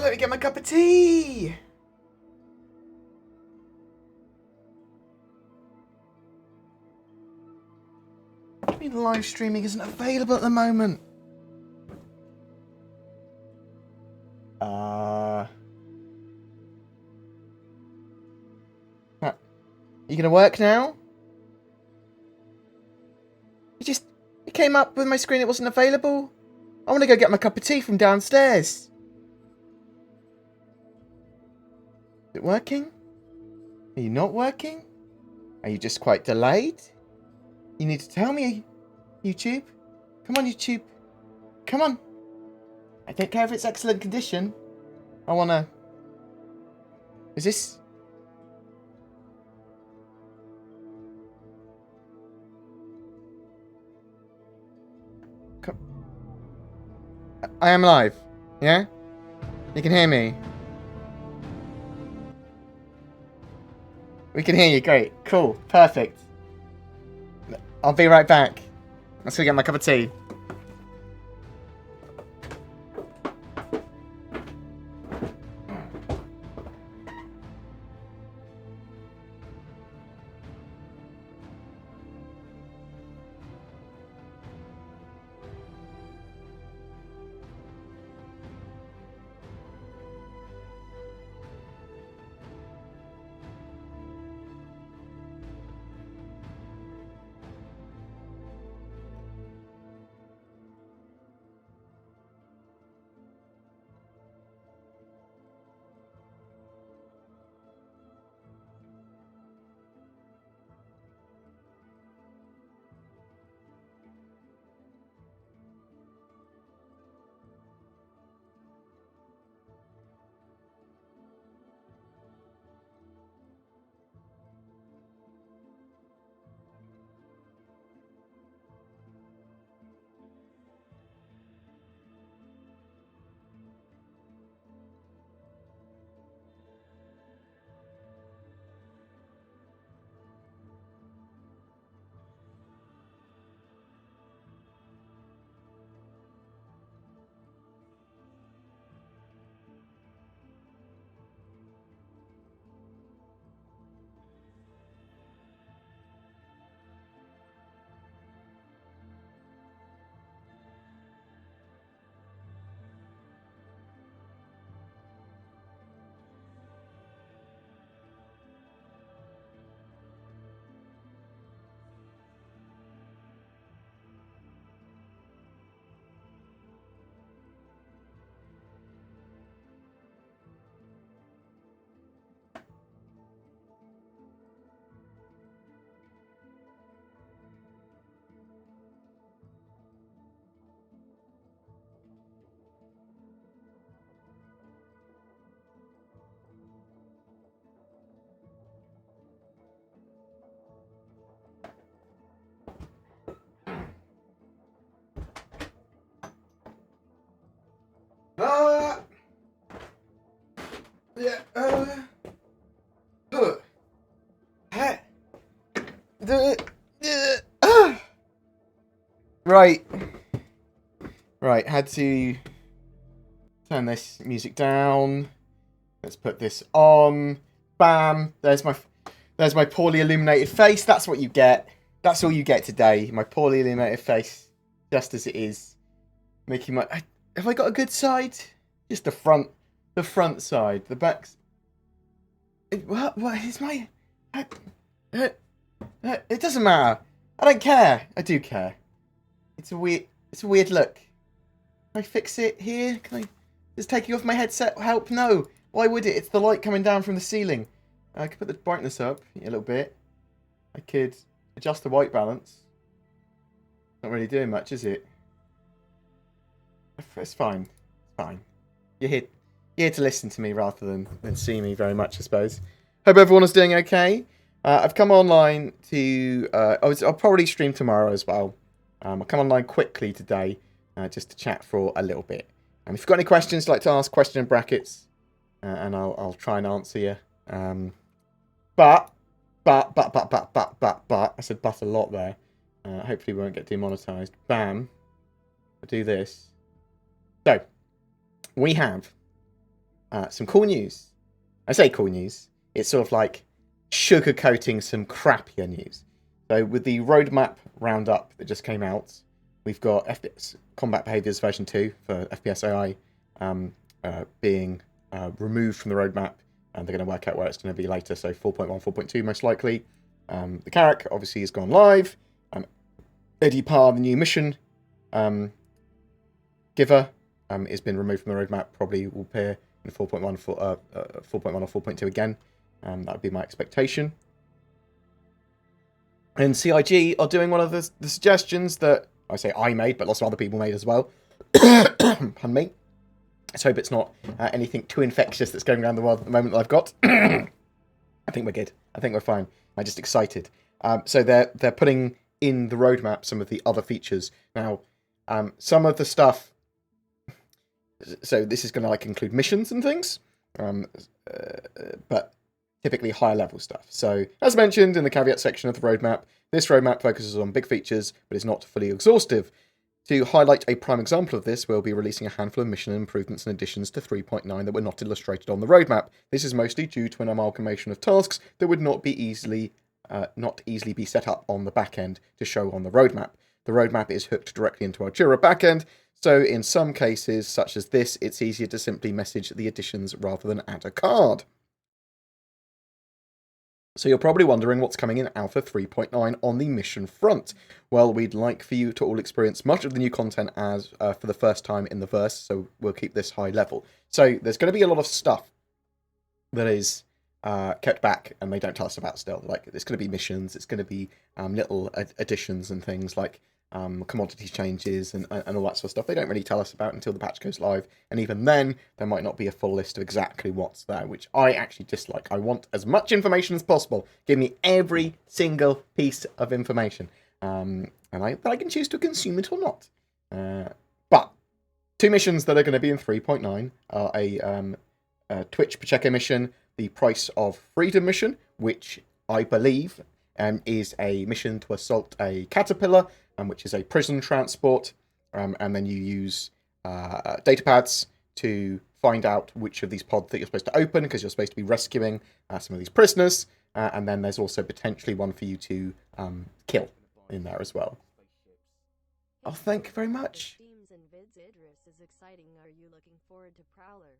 let me get my cup of tea. What do you mean live streaming isn't available at the moment? You gonna work now? It came up with my screen, it wasn't available. I want to go get my cup of tea from downstairs. Is it working? Are you not working? Are you just quite delayed? You need to tell me, YouTube. Come on, YouTube. Come on. I don't care if it's excellent condition. I wanna... Is this... I am live. Yeah? You can hear me. We can hear you. Great. Cool. Perfect. I'll be right back. Let's go get my cup of tea. Yeah, Right. Right, had to turn this music down. Let's put this on. Bam. There's my poorly illuminated face. That's what you get. That's all you get today. My poorly illuminated face. Just as it is. Making my... Have I got a good side? Just the front. The front side. The back... What is my... It doesn't matter. I don't care. I do care. It's a weird look. Can I fix it here? Can I... Does taking off my headset help? No. Why would it? It's the light coming down from the ceiling. I could put the brightness up a little bit. I could adjust the white balance. Not really doing much, is it? It's fine. It's fine. You're here to listen to me rather than see me very much, I suppose. Hope everyone is doing okay. I've come online to... I'll probably stream tomorrow as well. I'll come online quickly today just to chat for a little bit. And if you've got any questions, like to ask question in brackets, and I'll try and answer you. But, I said but a lot there. Hopefully we won't get demonetized. Bam. I'll do this. So, we have some cool news. I say cool news. It's sort of like sugarcoating some crappier news. So with the roadmap roundup that just came out, we've got FPS Combat Behaviors version 2 for FPS AI being removed from the roadmap, and they're going to work out where it's going to be later, so 4.1, 4.2 most likely. The Carrack obviously has gone live. Eddie Parr, the new mission giver, has been removed from the roadmap, probably will appear in 4.1 or 4.2 again. That would be my expectation. And CIG are doing one of the suggestions that I say I made, but lots of other people made as well. Pardon me. Let's hope it's not anything too infectious that's going around the world at the moment that I've got. I think we're good. I think we're fine. I'm just excited. So they're putting in the roadmap some of the other features. Now, some of the stuff... So this is going to like include missions and things. But typically higher level stuff. So, as mentioned in the caveat section of the roadmap, this roadmap focuses on big features, but is not fully exhaustive. To highlight a prime example of this, we'll be releasing a handful of mission improvements and additions to 3.9 that were not illustrated on the roadmap. This is mostly due to an amalgamation of tasks that would not easily be set up on the back end to show on the roadmap. The roadmap is hooked directly into our Jira backend, so in some cases, such as this, it's easier to simply message the additions rather than add a card. So you're probably wondering what's coming in Alpha 3.9 on the mission front. Well, we'd like for you to all experience much of the new content as for the first time in the verse, so we'll keep this high level. So there's going to be a lot of stuff that is kept back and they don't tell us about still. Like, it's going to be missions, it's going to be little additions and things like commodity changes and all that sort of stuff. They don't really tell us about until the patch goes live, and even then there might not be a full list of exactly what's there, which I actually dislike. I want as much information as possible. Give me every single piece of information, and I can choose to consume it or not. But two missions that are going to be in 3.9 are a Twitch Pacheco mission, the Price of Freedom mission, which I believe is a mission to assault a caterpillar, which is a prison transport, and then you use data pads to find out which of these pods that you're supposed to open, because you're supposed to be rescuing some of these prisoners, and then there's also potentially one for you to kill in there as well. Oh, thank you very much. Idris is exciting. Are you looking forward to Prowler?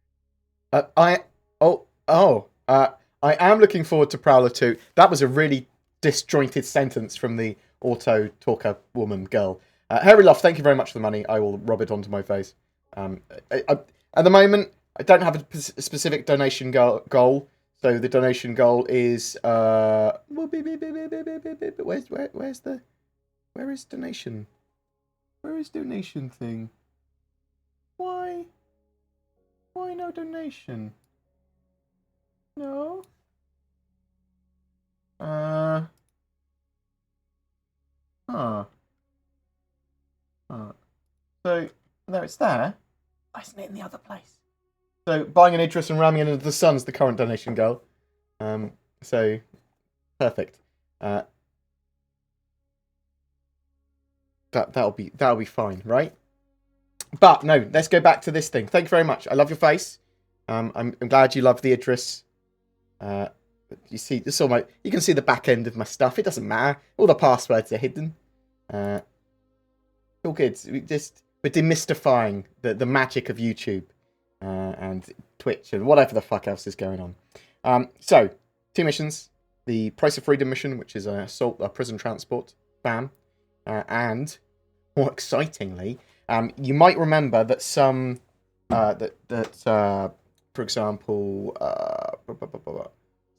I am looking forward to Prowler 2. That was a really disjointed sentence from the auto talker woman girl. Harry Loft, thank you very much for the money. I will rub it onto my face. At the moment, I don't have a specific donation goal. So the donation goal is where is donation? Where is donation thing? Why no donation? No. So, no, it's there. Why isn't it in the other place? So, buying an Idris and ramming it into the sun's the current donation goal. So, perfect. That'll be fine, right? But no, let's go back to this thing. Thank you very much. I love your face. I'm glad you love the Idris. You see, you can see the back end of my stuff. It doesn't matter. All the passwords are hidden. All good. We're demystifying the magic of YouTube and Twitch and whatever the fuck else is going on. So, two missions. The Price of Freedom mission, which is an assault, prison transport. Bam. And, more excitingly, you might remember that some... for example...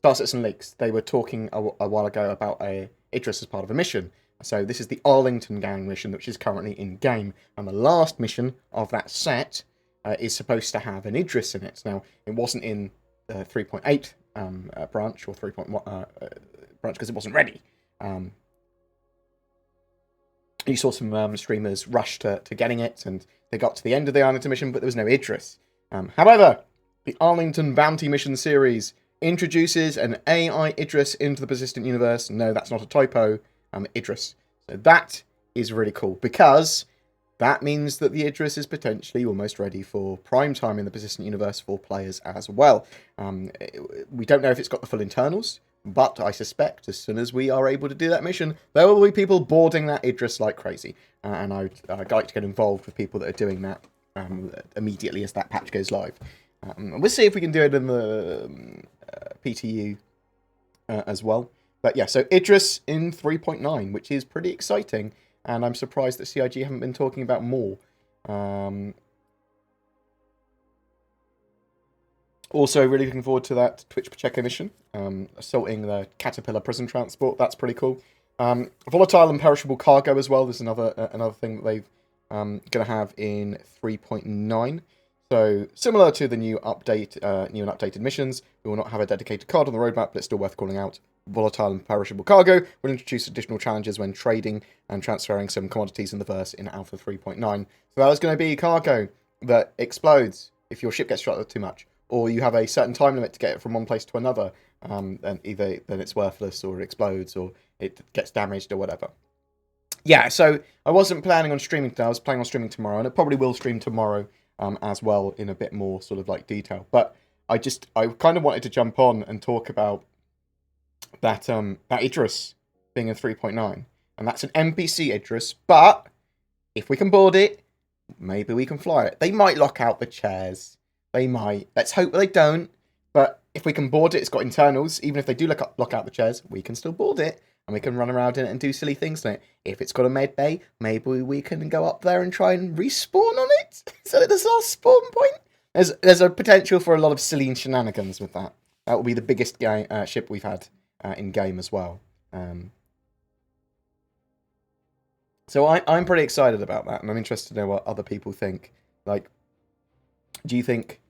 Star Citizen Leaks, they were talking a while ago about Idris as part of a mission. So this is the Arlington Gang mission, which is currently in-game. And the last mission of that set is supposed to have an Idris in it. Now, it wasn't in 3.8 branch, or 3.1 branch, because it wasn't ready. You saw some streamers rush to getting it, and they got to the end of the Arlington mission, but there was no Idris. However, the Arlington Bounty Mission series introduces an AI Idris into the persistent universe. No, that's not a typo. Idris. So that is really cool, because that means that the Idris is potentially almost ready for prime time in the persistent universe for players as well. We don't know if it's got the full internals, but I suspect as soon as we are able to do that mission, there will be people boarding that Idris like crazy. And I'd like to get involved with people that are doing that immediately as that patch goes live. We'll see if we can do it in the PTU as well. But yeah, so Idris in 3.9, which is pretty exciting. And I'm surprised that CIG haven't been talking about more. Also, really looking forward to that Twitch Pacheco mission. Assaulting the Caterpillar prison transport. That's pretty cool. Volatile and perishable cargo as well. There's another thing that they've going to have in 3.9. So, similar to the new update, new and updated missions, we will not have a dedicated card on the roadmap, but it's still worth calling out. Volatile and perishable cargo will introduce additional challenges when trading and transferring some commodities in the verse in Alpha 3.9. So that is going to be cargo that explodes if your ship gets shot too much, or you have a certain time limit to get it from one place to another. Then it's worthless, or it explodes, or it gets damaged, or whatever. Yeah, so I wasn't planning on streaming today. I was planning on streaming tomorrow, and it probably will stream tomorrow as well in a bit more sort of like detail. But I kind of wanted to jump on and talk about that Idris being in 3.9, and that's an NPC Idris, but if we can board it, maybe we can fly it. They might lock out the chairs. They might. Let's hope they don't. But if we can board it, it's got internals. Even if they do lock out the chairs, we can still board it, and we can run around in it and do silly things in it. If it's got a med bay, maybe we can go up there and try and respawn on it. So there's our spawn point. There's a potential for a lot of silly shenanigans with that. That will be the biggest ship we've had in game as well. So I'm pretty excited about that, and I'm interested to know what other people think. Like, do you think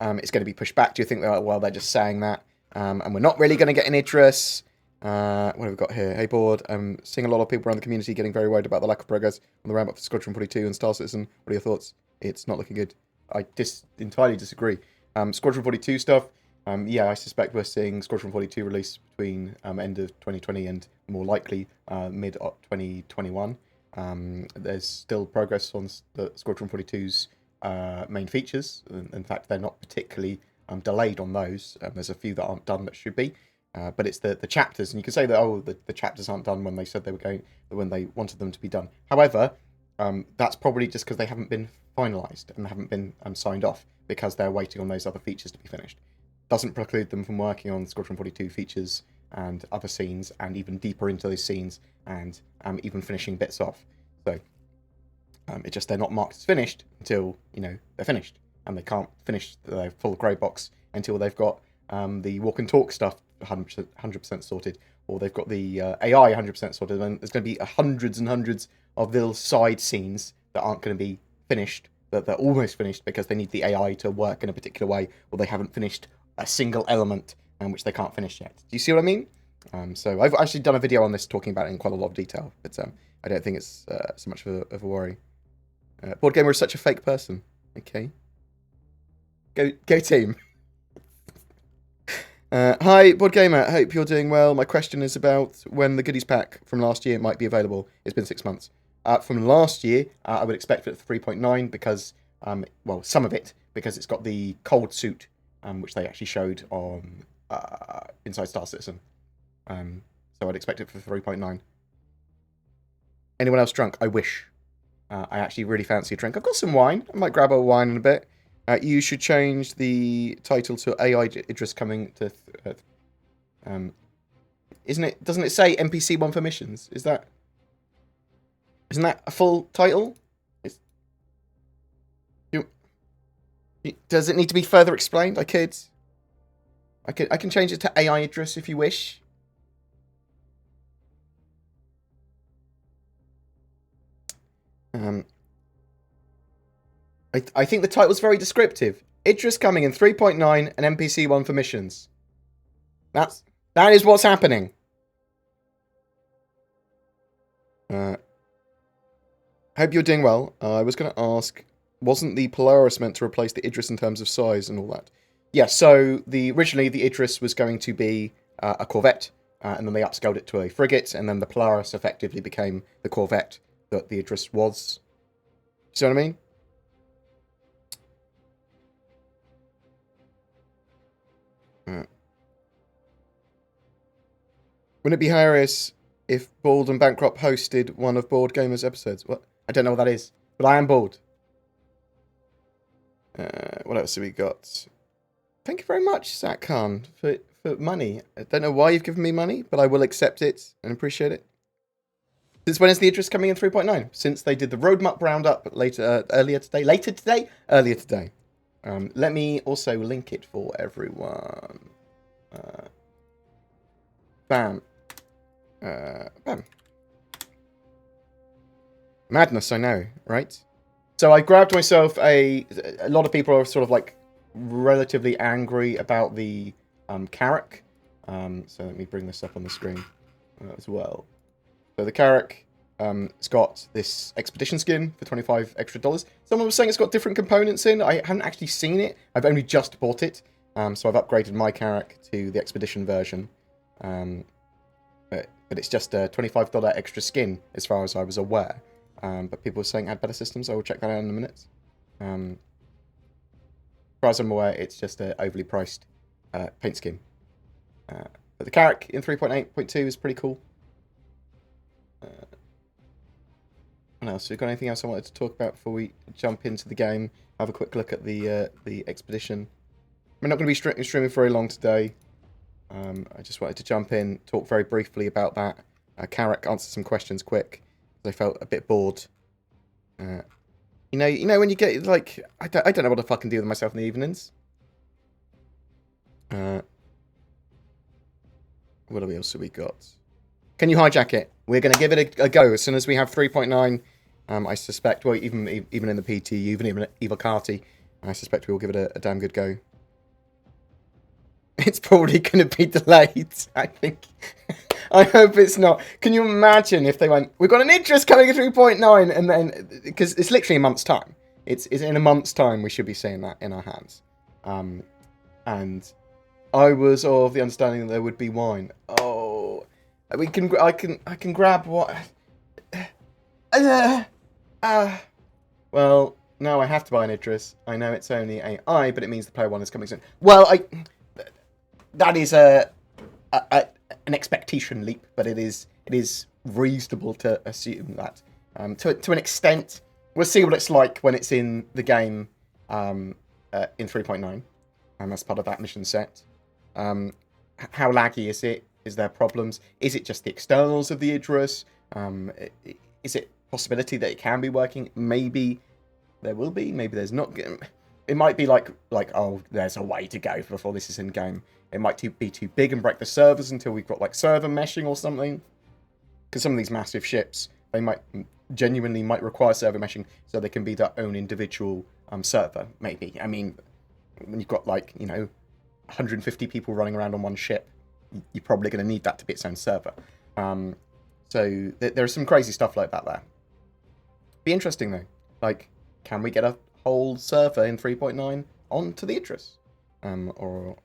it's going to be pushed back? Do you think they're just saying that, and we're not really going to get an Idris? What have we got here? Hey, board. I'm seeing a lot of people around the community getting very worried about the lack of progress on the roundup for Squadron 42 and Star Citizen. What are your thoughts? It's not looking good. I entirely disagree. Squadron 42 stuff. Yeah, I suspect we're seeing Squadron 42 release between end of 2020 and more likely mid-2021. There's still progress on the Squadron 42's main features. In fact, they're not particularly delayed on those. There's a few that aren't done that should be. But it's the chapters, and you can say that, the chapters aren't done when they said they were going, when they wanted them to be done. However, that's probably just because they haven't been finalised and haven't been signed off, because they're waiting on those other features to be finished. Doesn't preclude them from working on Squadron 42 features and other scenes, and even deeper into those scenes, and even finishing bits off. So it's just they're not marked as finished until they're finished, and they can't finish the full grey box until they've got the walk and talk stuff 100% sorted, or they've got the AI 100% sorted. And there's going to be hundreds and hundreds of little side scenes that aren't going to be finished, that they're almost finished because they need the AI to work in a particular way, or they haven't finished a single element which they can't finish yet. Do you see what I mean? So I've actually done a video on this talking about it in quite a lot of detail, but I don't think it's so much of a worry. Board Gamer is such a fake person. Okay. Go team. Hi, Board Gamer. Hope you're doing well. My question is about when the goodies pack from last year might be available. It's been 6 months. From last year, I would expect it at 3.9 because, well, some of it, because it's got the cold suit, which they actually showed on Inside Star Citizen. So I'd expect it for 3.9. Anyone else drunk? I wish. I actually really fancy a drink. I've got some wine. I might grab a wine in a bit. You should change the title to AI Idris coming to... isn't it? Doesn't it say NPC 1 for missions? Isn't that a full title? Does it need to be further explained? I can change it to AI Idris if you wish. I think the title's very descriptive. Idris coming in 3.9 and NPC 1 for missions. That is what's happening. Hope you're doing well. I was going to ask, wasn't the Polaris meant to replace the Idris in terms of size and all that? Yeah, so originally the Idris was going to be a corvette, and then they upscaled it to a frigate, and then the Polaris effectively became the corvette that the Idris was. See what I mean? Wouldn't it be hilarious if Bald and Bankrupt hosted one of Board Gamers' episodes? What? I don't know what that is, but I am bored. What else have we got? Thank you very much, Zach Khan, for money. I don't know why you've given me money, but I will accept it and appreciate it. Since when is the Idris coming in 3.9? Since they did the roadmap roundup earlier today. Let me also link it for everyone. Bam. Bam. Madness, I know, right? So I grabbed myself a lot of people are sort of like relatively angry about the Carrack. So let me bring this up on the screen as well. So the Carrack, it's got this expedition skin for $25 extra. Someone was saying it's got different components in. I haven't actually seen it. I've only just bought it. So I've upgraded my Carrack to the expedition version. But it's just a $25 extra skin as far as I was aware. But people were saying add better systems. I will check that out in a minute. As far as I'm aware, it's just an overly priced paint scheme. But the Carrack in 3.8.2 is pretty cool. What else? We've got anything else I wanted to talk about before we jump into the game? Have a quick look at the expedition. We're not going to be streaming for very long today. I just wanted to jump in, talk very briefly about that. Carrack answered some questions quick. I felt a bit bored. You know when you get like I don't know what to fucking do with myself in the evenings. What else have we got? Can you hijack it? We're gonna give it a go as soon as we have 3.9. I suspect, well, even in the PT, even Carty, I suspect we will give it a damn good go. It's probably going to be delayed, I think. I hope it's not. Can you imagine if they went, we've got an Idris coming at 3.9, and then, because it's literally a month's time. It's in a month's time we should be seeing that in our hands. And I was of the understanding that there would be wine. Oh, I can grab what? Well, no, I have to buy an Idris. I know it's only AI, but it means the player one is coming soon. Well, that is an expectation leap, but it is reasonable to assume that. To an extent, we'll see what it's like when it's in the game in 3.9, as part of that mission set. How laggy is it? Is there problems? Is it just the externals of the Idris? Is it a possibility that it can be working? Maybe there will be. Maybe there's not. It might be like oh, there's a way to go before this is in game. It might be too big and break the servers until we've got like server meshing or something. Because some of these massive ships, they might genuinely require server meshing so they can be their own individual server. Maybe. I mean, when you've got 150 people running around on one ship, you're probably going to need that to be its own server. So there's some crazy stuff like that there. Be interesting though. Can we get a whole server in 3.9 onto the Idris? Or,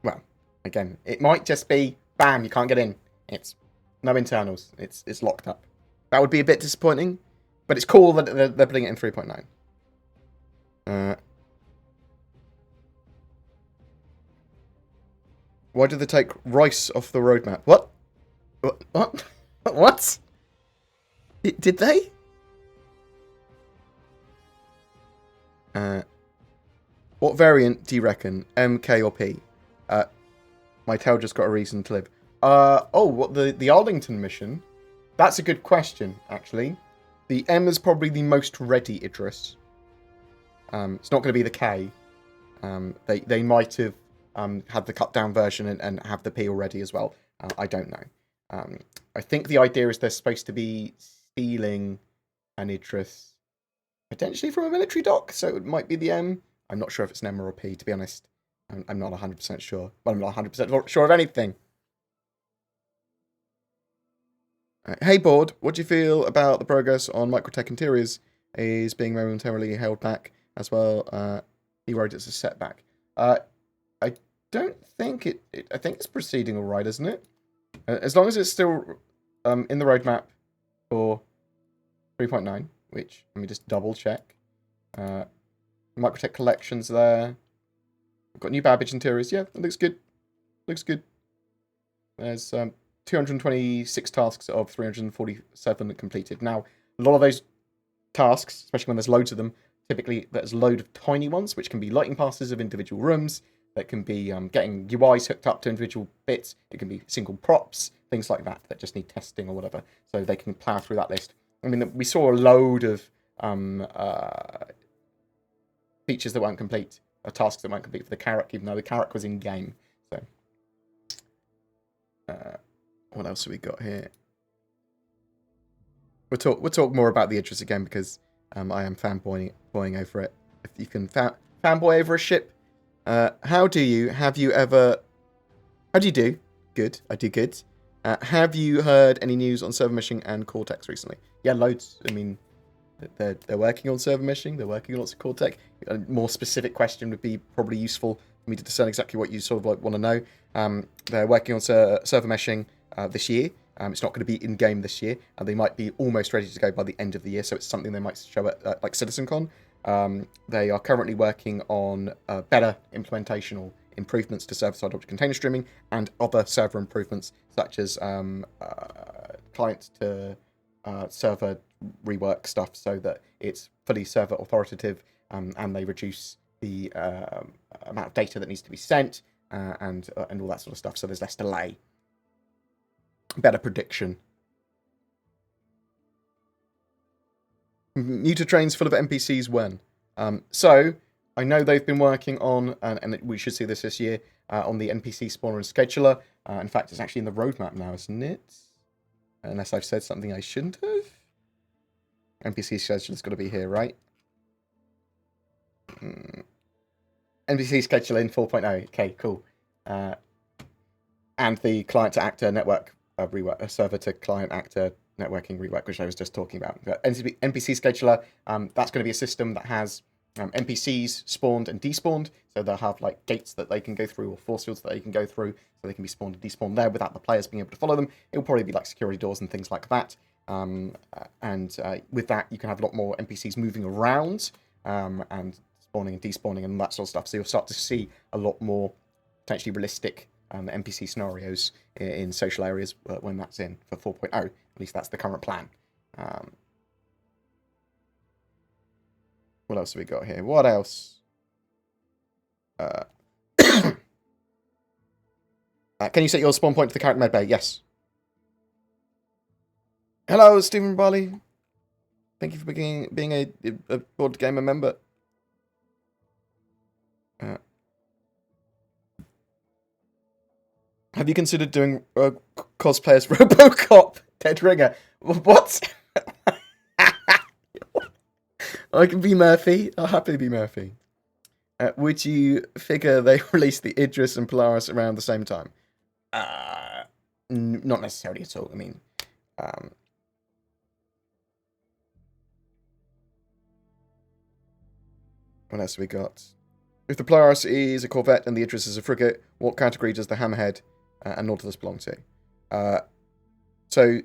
well, again, it might just be, bam, you can't get in. It's no internals. It's locked up. That would be a bit disappointing, but it's cool that they're putting it in 3.9. Why did they take rice off the roadmap? What? What? What? Did they? What variant do you reckon? M, K, or P? My tail just got a reason to live. What the Arlington mission? That's a good question, actually. The M is probably the most ready Idris. It's not going to be the K. They might have had the cut down version and have the P already as well. I don't know. I think the idea is they're supposed to be stealing an Idris potentially from a military dock, so it might be the M. I'm not sure if it's an M or a P, to be honest. I'm not 100% sure. But I'm not 100% sure of anything. Hey, Board, what do you feel about the progress on Microtech Interiors is being momentarily held back as well? He wrote it's a setback. I don't think I think it's proceeding all right, isn't it? As long as it's still in the roadmap for 3.9. which, let me just double check. Microtech collections there. We've got new Babbage interiors. Yeah, that looks good. Looks good. There's 226 tasks of 347 completed. Now, a lot of those tasks, especially when there's loads of them, typically there's a load of tiny ones, which can be lighting passes of individual rooms. That can be getting UIs hooked up to individual bits. It can be single props, things like that just need testing or whatever. So they can plow through that list. I mean, we saw a load of features that weren't complete, tasks that weren't complete for the Carrack, even though the Carrack was in game. So, what else have we got here? We'll talk more about the Idris again because I am fanboying over it. If you can fanboy over a ship, how do you do? Good, I do good. Have you heard any news on server meshing and Cortex recently? Yeah, loads. I mean, they're working on server meshing. They're working on lots of Cortex. A more specific question would be probably useful for me to discern exactly what you sort of like want to know. They're working on server meshing this year. It's not going to be in game this year, and they might be almost ready to go by the end of the year. So it's something they might show at like CitizenCon. They are currently working on better implementation or improvements to server-side object container streaming and other server improvements such as client to server rework stuff so that it's fully server authoritative and they reduce the amount of data that needs to be sent and all that sort of stuff. So there's less delay, better prediction. Muta trains full of NPCs when? So I know they've been working on, and we should see this year, on the NPC spawner and scheduler. In fact, it's actually in the roadmap now, isn't it? Unless I've said something I shouldn't have. NPC scheduler's got to be here, right? NPC scheduler in 4.0. Okay, cool. And the client-to-actor network rework, server-to-client-actor networking rework, which I was just talking about. But NPC scheduler, that's going to be a system that has NPCs spawned and despawned, so they'll have like gates that they can go through or force fields that they can go through, so they can be spawned and despawned there without the players being able to follow them. It'll probably be like security doors and things like that. With that, you can have a lot more NPCs moving around and spawning and despawning and that sort of stuff. So you'll start to see a lot more potentially realistic NPC scenarios in social areas when that's in for 4.0. At least that's the current plan. What else have we got here? What else? Can you set your spawn point to the Carrack medbay? Yes. Hello, Stephen Barley. Thank you for being a board gamer member. Have you considered doing cosplay as RoboCop? Dead Ringer. What? I can be Murphy. I'll happily be Murphy. Would you figure they released the Idris and Polaris around the same time? Not necessarily at all. I mean, what else have we got? If the Polaris is a corvette and the Idris is a frigate, what category does the Hammerhead and Nautilus belong to? So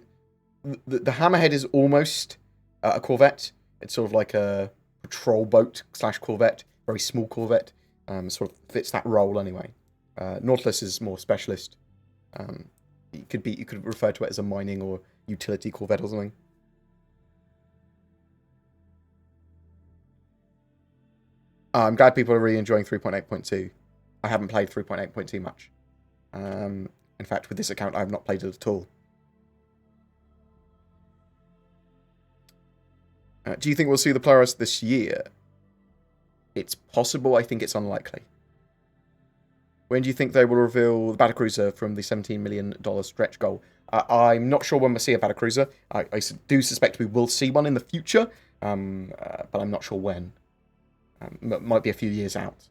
the Hammerhead is almost a corvette. It's sort of like a patrol boat / corvette, very small corvette. Sort of fits that role anyway. Nautilus is more specialist. You could refer to it as a mining or utility corvette or something. I'm glad people are really enjoying 3.8.2. I haven't played 3.8.2 much. In fact, with this account, I have not played it at all. Do you think we'll see the Polaris this year? It's possible. I think it's unlikely. When do you think they will reveal the Battlecruiser from the $17 million stretch goal? I'm not sure when we'll see a Battlecruiser. I do suspect we will see one in the future, but I'm not sure when. Might be a few years out.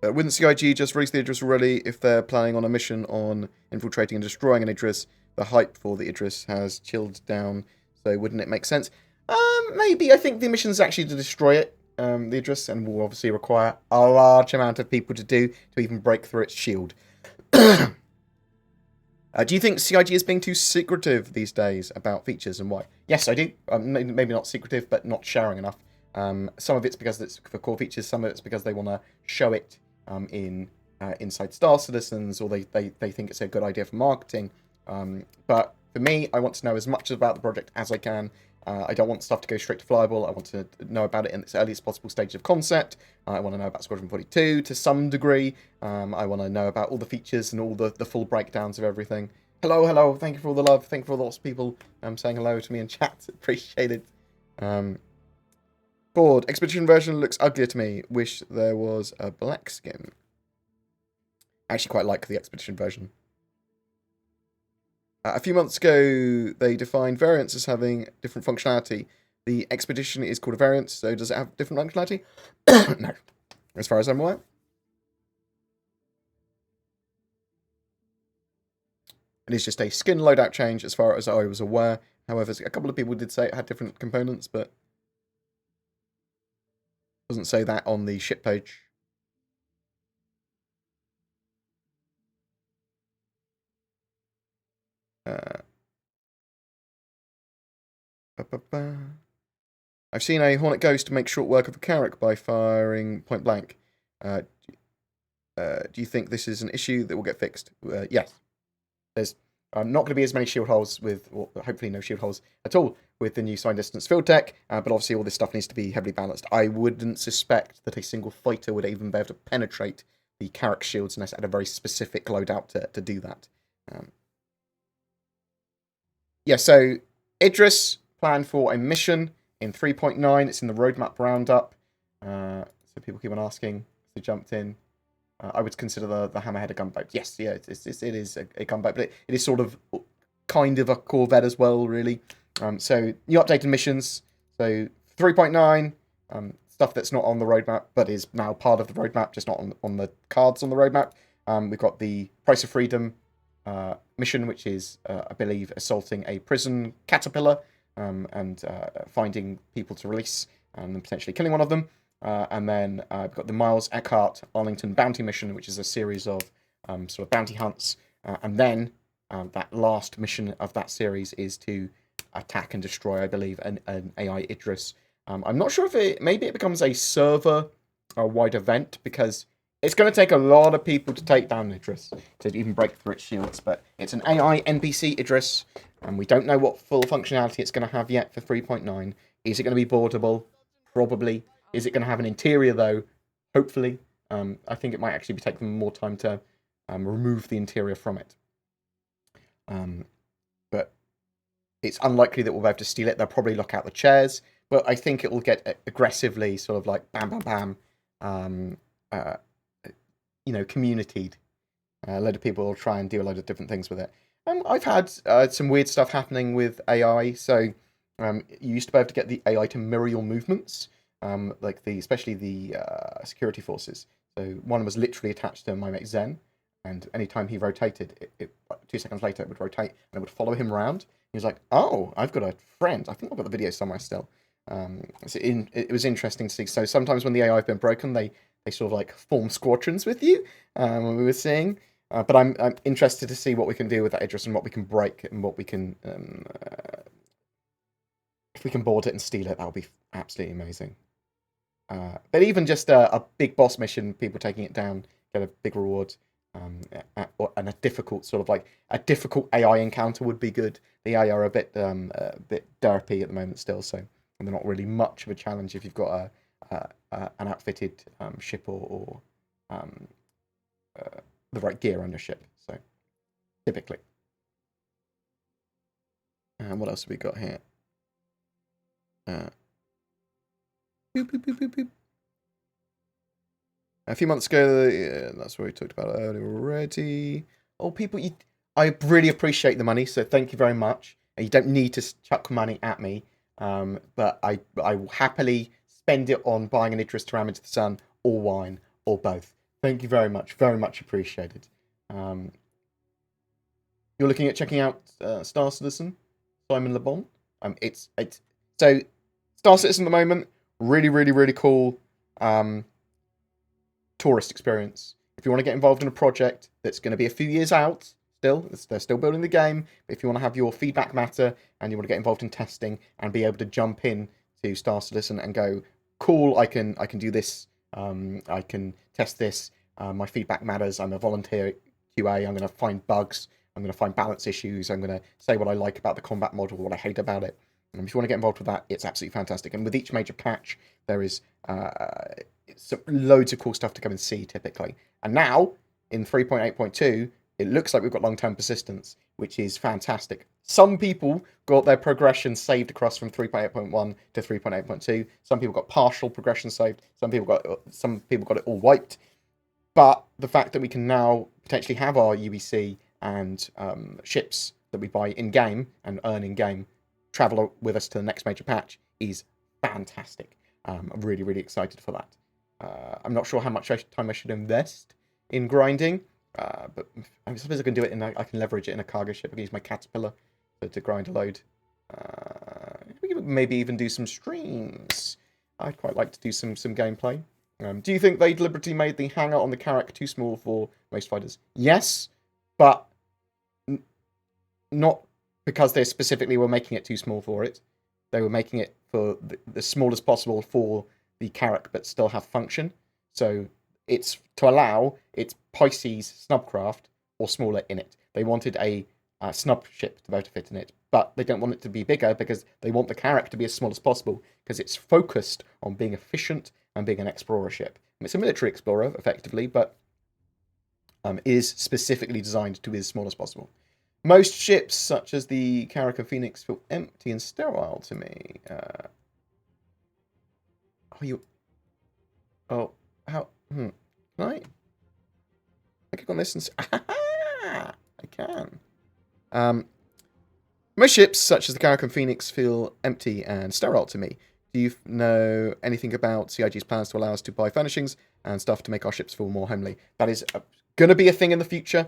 Wouldn't CIG just release the Idris already if they're planning on a mission on infiltrating and destroying an Idris? The hype for the Idris has chilled down, so wouldn't it make sense? Maybe. I think the mission is actually to destroy it, the Idris, and will obviously require a large amount of people to do to even break through its shield. Do you think CIG is being too secretive these days about features and why? Yes, I do. Maybe not secretive, but not sharing enough. Some of it's because it's for core features. Some of it's because they want to show it inside Star Citizens, or they think it's a good idea for marketing. But for me, I want to know as much about the project as I can. I don't want stuff to go straight to Flyable. I want to know about it in its earliest possible stage of concept. I want to know about Squadron 42 to some degree. I want to know about all the features and all the full breakdowns of everything. Hello. Thank you for all the love. Thank you for all the lots of people saying hello to me in chat. Appreciate it. Bored. Expedition version looks uglier to me. Wish there was a black skin. I actually quite like the Expedition version. A few months ago, they defined variants as having different functionality. The Expedition is called a variant, so does it have different functionality? No, as far as I'm aware. It is just a skin loadout change, as far as I was aware. However, a couple of people did say it had different components, but doesn't say that on the ship page. I've seen a Hornet Ghost make short work of a Carrack by firing point blank. Do you think this is an issue that will get fixed? Yes. There's not going to be as many shield holes with, or hopefully no shield holes at all, with the new Sign Distance field tech, but obviously all this stuff needs to be heavily balanced. I wouldn't suspect that a single fighter would even be able to penetrate the Carrack shields unless it had a very specific loadout to do that. Yeah, so Idris planned for a mission in 3.9. It's in the roadmap roundup. So people keep on asking. They jumped in. I would consider the Hammerhead a gunboat. Yes, yeah, it is a gunboat, but it is sort of kind of a corvette as well, really. So new updated missions. So 3.9, stuff that's not on the roadmap, but is now part of the roadmap, just not on the cards on the roadmap. We've got the Price of Freedom mission, which is, I believe, assaulting a prison caterpillar and finding people to release and potentially killing one of them. And then we've got the Miles Eckhart Arlington Bounty mission, which is a series of sort of bounty hunts. And then that last mission of that series is to attack and destroy, I believe, an AI Idris. I'm not sure if maybe it becomes a server-wide event, because it's going to take a lot of people to take down Idris to even break through its shields. But it's an AI NPC Idris, and we don't know what full functionality it's going to have yet for 3.9. Is it going to be boardable? Probably. Is it going to have an interior, though? Hopefully. I think it might actually take them more time to remove the interior from it. But it's unlikely that we'll be able to steal it. They'll probably lock out the chairs. But I think it will get aggressively sort of like bam, communitied. A load of people will try and do a load of different things with it. I've had some weird stuff happening with AI. So you used to be able to get the AI to mirror your movements. Especially the security forces. So one was literally attached to my mate Zen, and anytime he rotated, 2 seconds later it would rotate and it would follow him around. He was like, "Oh, I've got a friend." I think I've got the video somewhere still. It was interesting to see. So sometimes when the AI have been broken, they sort of like form squadrons with you. When we were seeing, but I'm interested to see what we can do with that Idris and what we can break and what we can. If we can board it and steal it, that would be absolutely amazing. But even just a big boss mission, people taking it down, get a big reward, and a difficult sort of like a difficult AI encounter would be good. The AI are a bit derpy at the moment still, so they're not really much of a challenge if you've got an outfitted ship or the right gear on your ship. So typically, what else have we got here? Boop, boop, boop, boop, boop. A few months ago, that's what we talked about earlier already. Oh, people, I really appreciate the money, so thank you very much. You don't need to chuck money at me, but I will happily spend it on buying an Idris to ram into the sun, or wine, or both. Thank you very much appreciated. You're looking at checking out Star Citizen, Simon Le Bon. It's so Star Citizen at the moment. Really cool tourist experience. if you want to get involved in a project that's going to be a few years out, they're still building the game, but if you want to have your feedback matter and you want to get involved in testing and be able to jump in to Star Citizen and go, cool, I can do this, I can test this, my feedback matters, I'm a volunteer QA, I'm going to find bugs, I'm going to find balance issues, I'm going to say what I like about the combat model, what I hate about it. And if you want to get involved with that, it's absolutely fantastic. And with each major patch, there is loads of cool stuff to come and see, typically. And now, in 3.8.2, it looks like we've got long-term persistence, which is fantastic. Some people got their progression saved across from 3.8.1 to 3.8.2. Some people got partial progression saved. Some people got it all wiped. But the fact that we can now potentially have our UEC and ships that we buy in-game and earn in-game travel with us to the next major patch is fantastic. I'm really, really excited for that. I'm not sure how much time I should invest in grinding, but I suppose I can do it I can leverage it in a cargo ship. I can use my Caterpillar to grind a load. We can maybe even do some streams. I'd quite like to do some gameplay. Do you think they deliberately made the hangar on the Carrack too small for most fighters? Yes, but not because they specifically were making it too small for it. They were making it for the smallest possible for the Carrack, but still have function. So it's to allow its Pisces snubcraft or smaller in it. They wanted a snub ship to be able to fit in it, but they don't want it to be bigger because they want the Carrack to be as small as possible because it's focused on being efficient and being an explorer ship. And it's a military explorer, effectively, but is specifically designed to be as small as possible. Most ships, such as the Carrack and Phoenix, feel empty and sterile to me. Can I click on this and say, I can. Most ships, such as the Carrack and Phoenix, feel empty and sterile to me. Do you know anything about CIG's plans to allow us to buy furnishings and stuff to make our ships feel more homely? That is going to be a thing in the future.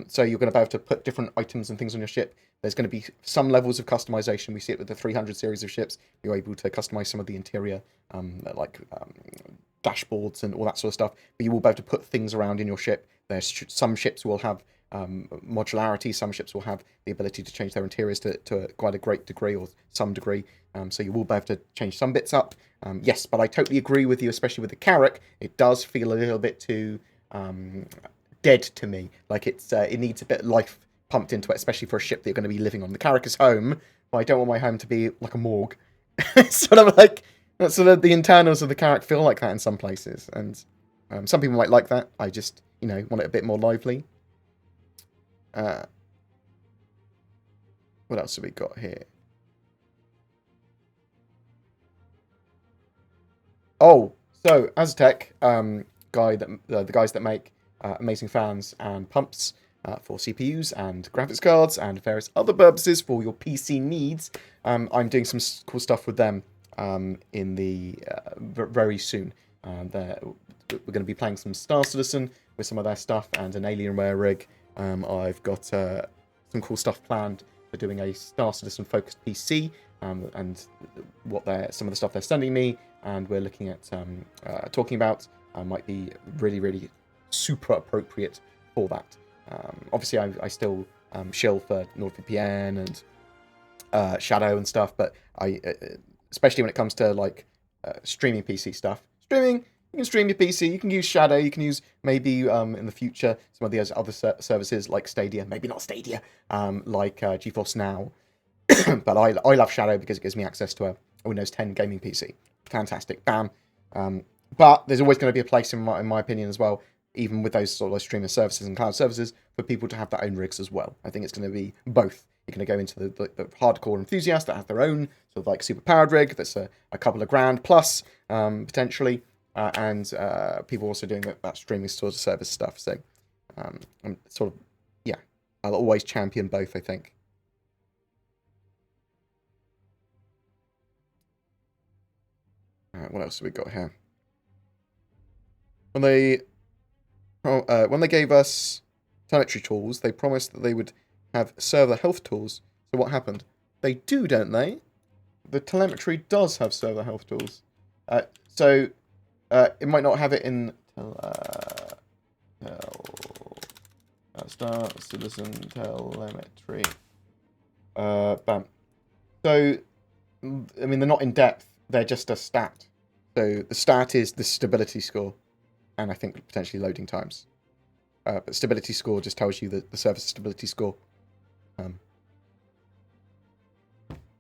So you're going to be able to put different items and things on your ship. There's going to be some levels of customization. We see it with the 300 series of ships. You're able to customize some of the interior, like dashboards and all that sort of stuff. But you will be able to put things around in your ship. There's some ships will have modularity. Some ships will have the ability to change their interiors to quite a great degree or some degree. So you will be able to change some bits up. Yes, but I totally agree with you, especially with the Carrack. It does feel a little bit too dead to me. Like it needs a bit of life pumped into it, especially for a ship that you're going to be living on. The Carrack is home, but I don't want my home to be like a morgue. Sort of like the internals of the Carrack feel like that in some places, and some people might like that. I just want it a bit more lively. What else have we got here? Oh, so Aztec, the guys that make amazing fans and pumps for CPUs and graphics cards and various other purposes for your PC needs. I'm doing some cool stuff with them in the very soon. We're going to be playing some Star Citizen with some of their stuff and an Alienware rig. I've got some cool stuff planned for doing a Star Citizen focused PC and some of the stuff they're sending me, and we're looking at talking about might be really, really super appropriate for that. Obviously, I still shill for NordVPN and Shadow and stuff, but especially when it comes to like streaming PC stuff. You can stream your PC, you can use Shadow, you can use maybe in the future some of the other services like Stadia, maybe not Stadia, like GeForce Now. But I love Shadow because it gives me access to a Windows 10 gaming PC. Fantastic, bam. But there's always going to be a place, in my opinion, as well, even with those sort of streaming services and cloud services, for people to have their own rigs as well. I think it's going to be both. You're going to go into the hardcore enthusiast that has their own sort of like super powered rig that's a couple of grand plus, potentially, and people also doing that streaming sort of service stuff. So I'm sort of, yeah, I'll always champion both, I think. What else have we got here? When they gave us telemetry tools, they promised that they would have server health tools. So what happened? They do, don't they? The telemetry does have server health tools. So it might not have it in Start citizen telemetry. Bam. So, I mean, they're not in depth. They're just a stat. So the stat is the stability score, and I think potentially loading times. But stability score just tells you the service stability score.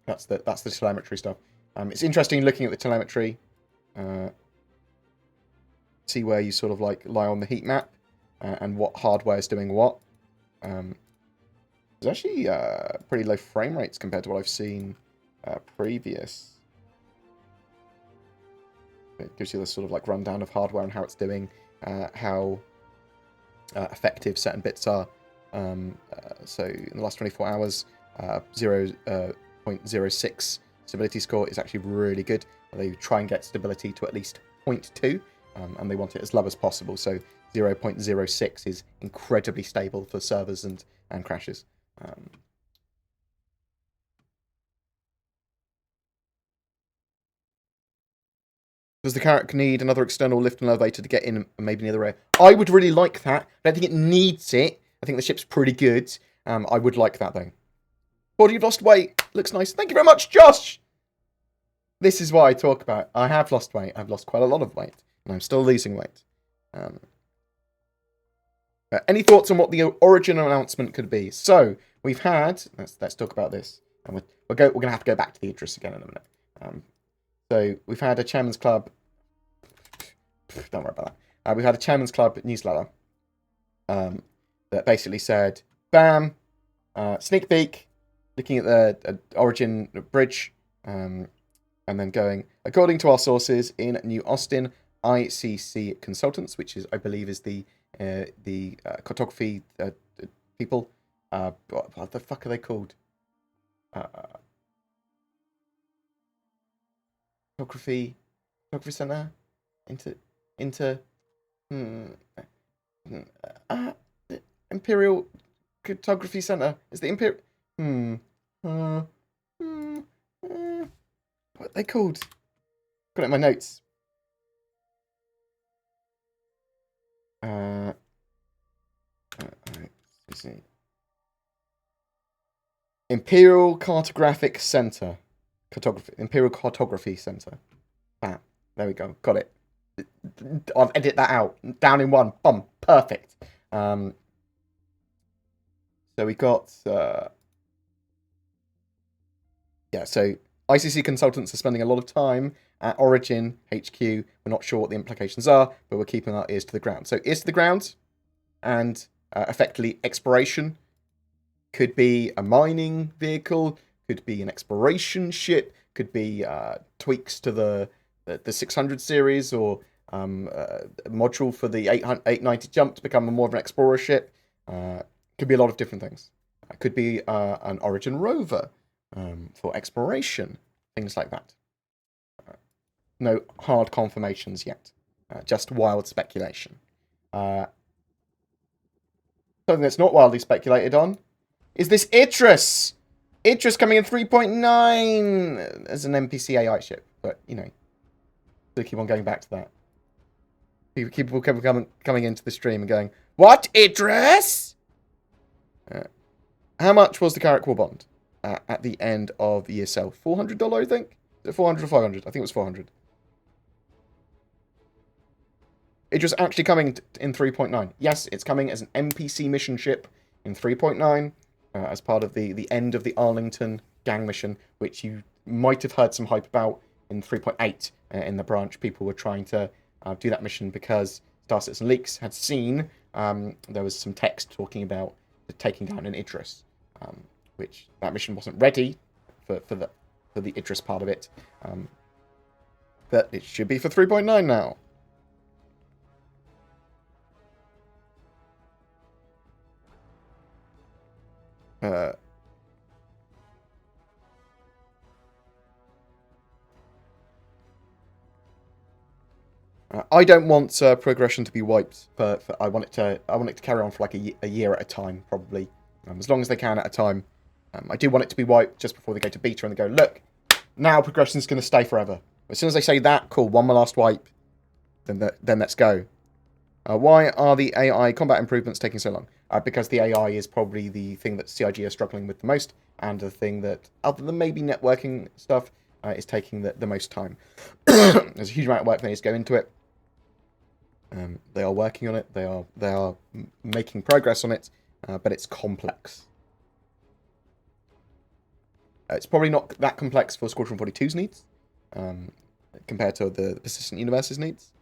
That's the telemetry stuff. It's interesting looking at the telemetry. See where you sort of like lie on the heat map and what hardware is doing what. There's actually pretty low frame rates compared to what I've seen previous. It gives you this sort of like rundown of hardware and how it's doing, how effective certain bits are. So in the last 24 hours, 0.06 stability score is actually really good. They try and get stability to at least 0.2, and they want it as low as possible. So 0.06 is incredibly stable for servers and crashes. Does the Carrack need another external lift and elevator to get in and maybe near the rear? I would really like that. I don't think it needs it. I think the ship's pretty good. I would like that, though. Body, you've lost weight. Looks nice. Thank you very much, Josh! This is what I talk about. I have lost weight. I've lost quite a lot of weight. And I'm still losing weight. Any thoughts on what the origin announcement could be? So, we've had... Let's talk about this. And we're going to have to go back to the Idris again in a minute. So, we've had a Chairman's Club... Don't worry about that. We've had a Chairman's Club newsletter that basically said, bam, sneak peek, looking at the Origin bridge, and then going, according to our sources in New Austin, ICC Consultants, which is, I believe, is the cartography people. What the fuck are they called? Cartography Center? Imperial Cartography Center. Is the Imperial... what are they called? Got it in my notes. Let's see. Imperial Cartographic Center. Imperial Cartography Center. Bam. There we go. Got it. I'll edit that out. Down in one. Boom. Perfect. So we got... yeah, so ICC consultants are spending a lot of time at Origin HQ. We're not sure what the implications are, but we're keeping our ears to the ground. So ears to the ground and effectively exploration. Could be a mining vehicle, could be an exploration ship, could be tweaks to the 600 series or a module for the 890 jump to become more of an explorer ship. Could be a lot of different things. Could be an Origin rover for exploration, things like that. No hard confirmations yet, just wild speculation. Something that's not wildly speculated on is this Idris! Idris coming in 3.9 as an NPC AI ship, but, you know, we'll keep on going back to that. People keep coming into the stream and going, what, Idris? How much was the Carrack War Bond at the end of the year sale? $400, I think? Is it 400 or 500? I think it was 400. Idris actually coming in 3.9. Yes, it's coming as an NPC mission ship in 3.9 as part of the end of the Arlington gang mission, which you might have heard some hype about in 3.8 in the branch. People were trying to do that mission because Star Citizen Leaks had seen there was some text talking about taking down an Idris, which that mission wasn't ready for the Idris part of it, but it should be for 3.9 now. I don't want progression to be wiped, but I want it to carry on for like a year at a time, probably, as long as they can at a time. I do want it to be wiped just before they go to beta and they go, look, now progression's going to stay forever. As soon as they say that, cool, one more last wipe, then let's go. Why are the AI combat improvements taking so long? Because the AI is probably the thing that CIG are struggling with the most, and the thing that, other than maybe networking stuff, is taking the most time. There's a huge amount of work that needs to go into it. They are working on it. They are making progress on it, but it's complex. It's probably not that complex for Squadron 42's needs, compared to the Persistent Universe's needs.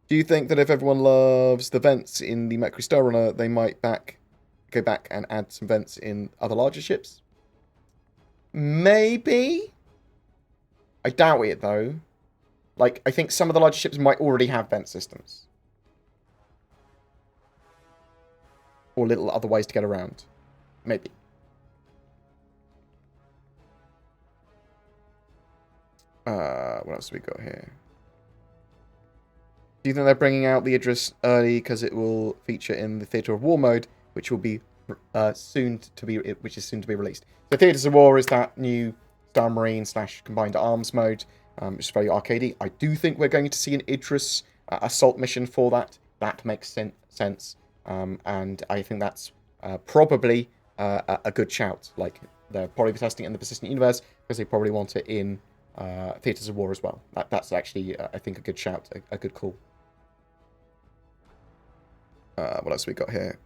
Do you think that if everyone loves the vents in the Mercury Star Runner, they might go back and add some vents in other larger ships? Maybe. I doubt it, though. Like, I think some of the larger ships might already have vent systems. Or little other ways to get around. Maybe. What else have we got here? Do you think they're bringing out the Idris early because it will feature in the Theatre of War mode, which will be soon to be released? So Theatres of War is that new Star Marine / combined arms mode, which is very arcadey. I do think we're going to see an Idris assault mission for that. That makes sense, and I think that's probably a good shout. Like, they'll probably be testing it in the Persistent Universe because they probably want it in Theatres of War as well. That's actually, I think, a good shout, a good call. What else have we got here?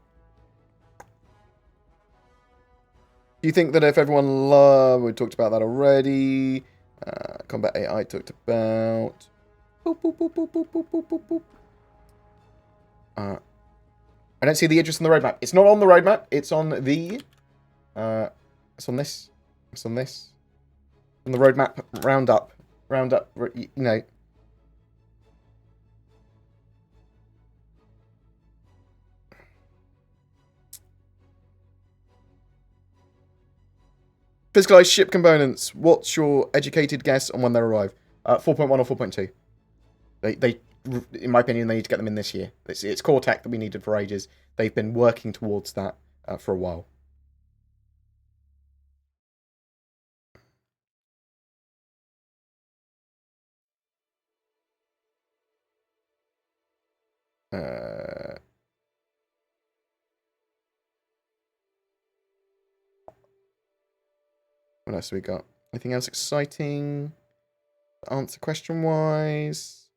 Do you think that if everyone we talked about that already. Combat AI talked about. Boop, boop, boop, boop, boop, boop, boop, boop, boop. I don't see the Idris on the roadmap. It's not on the roadmap. It's on the. It's on this. It's on this. On the roadmap roundup. Roundup. You know. Physicalized ship components. What's your educated guess on when they arrive? 4.1 or 4.2. They, in my opinion, they need to get them in this year. It's core tech that we needed for ages. They've been working towards that for a while. What else have we got? Anything else exciting? Answer question-wise.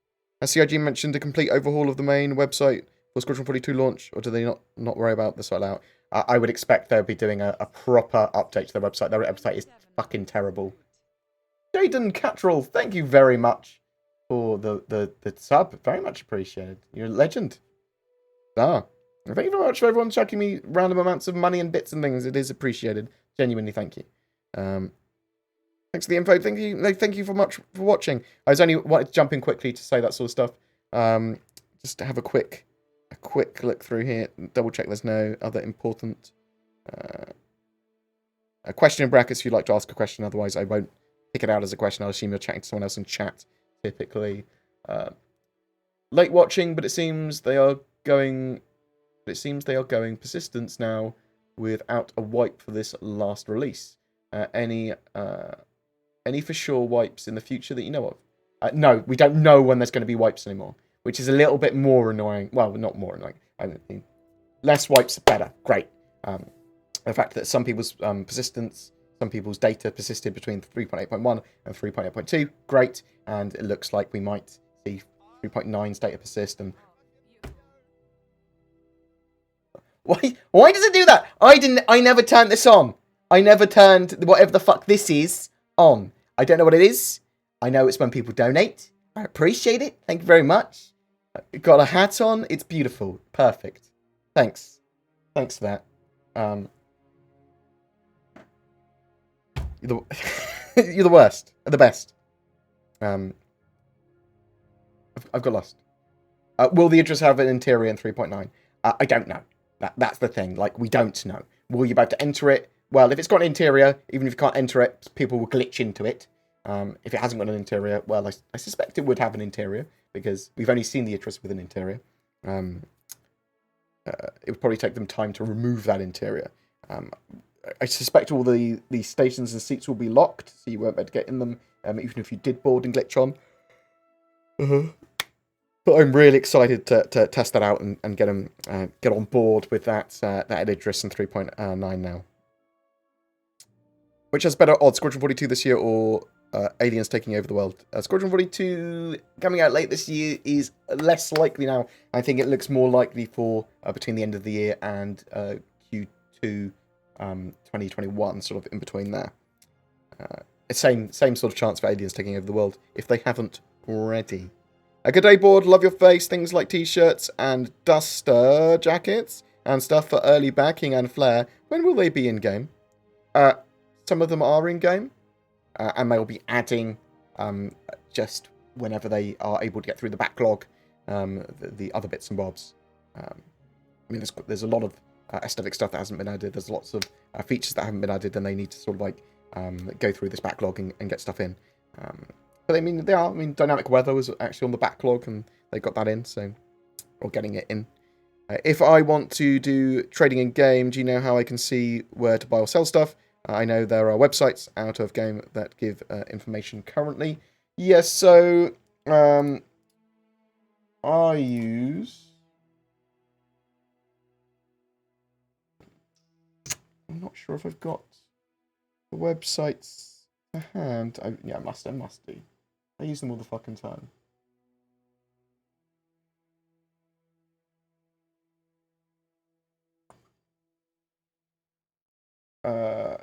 Has CIG mentioned a complete overhaul of the main website for Squadron 42 launch, or do they not worry about this right now? I would expect they'll be doing a proper update to their website. Their website is fucking terrible. Jaden Cattrall, thank you very much for the sub. Very much appreciated. You're a legend. Thank you very much for everyone chucking me random amounts of money and bits and things. It is appreciated. Genuinely, thank you. Thanks for the info. Thank you for watching. I was only wanted to jump in quickly to say that sort of stuff. Just to have a quick look through here, double check there's no other important a question in brackets if you'd like to ask a question. Otherwise, I won't pick it out as a question. I'll assume you're chatting to someone else in chat. Typically, late watching, but it seems they are going. Persistence now without a wipe for this last release. Any for sure wipes in the future that you know of? No, we don't know when there's going to be wipes anymore, which is a little bit more annoying. Well, not more annoying. I mean, less wipes, better. Great. The fact that some people's persistence, some people's data persisted between 3.8.1 and 3.8.2, great. And it looks like we might see 3.9's data persist. And why does it do that? I never turned this on. I never turned whatever the fuck this is on. I don't know what it is. I know it's when people donate. I appreciate it. Thank you very much. Got a hat on. It's beautiful. Perfect. Thanks. Thanks for that. You're the worst. The best. I've got lost. Will the Idris have an interior in 3.9? I don't know. That's the thing. Like, we don't know. Will you be able to enter it? Well, if it's got an interior, even if you can't enter it, people will glitch into it. If it hasn't got an interior, well, I suspect it would have an interior, because we've only seen the Idris with an interior. It would probably take them time to remove that interior. I suspect all the stations and seats will be locked, so you won't be able to get in them, even if you did board and glitch on. But I'm really excited to test that out and get them get on board with that Idris and 3.9 now. Which has better odds, Squadron 42 this year or aliens taking over the world? Squadron 42 coming out late this year is less likely now. I think it looks more likely for between the end of the year and Q2 2021, sort of in between there. Same sort of chance for aliens taking over the world if they haven't already. A good day board, love your face, things like t-shirts and duster jackets and stuff for early backing and flair. When will they be in game? Some of them are in game, and they'll be adding just whenever they are able to get through the backlog, the other bits and bobs. I mean, there's a lot of aesthetic stuff that hasn't been added. There's lots of features that haven't been added, and they need to sort of like go through this backlog and get stuff in. But I mean, dynamic weather was actually on the backlog, and they got that in, so or getting it in. If I want to do trading in game, do you know how I can see where to buy or sell stuff? I know there are websites out of game that give information currently. Yes, so I use... I'm not sure if I've got the websites to hand. Yeah, I must do. I use them all the fucking time. I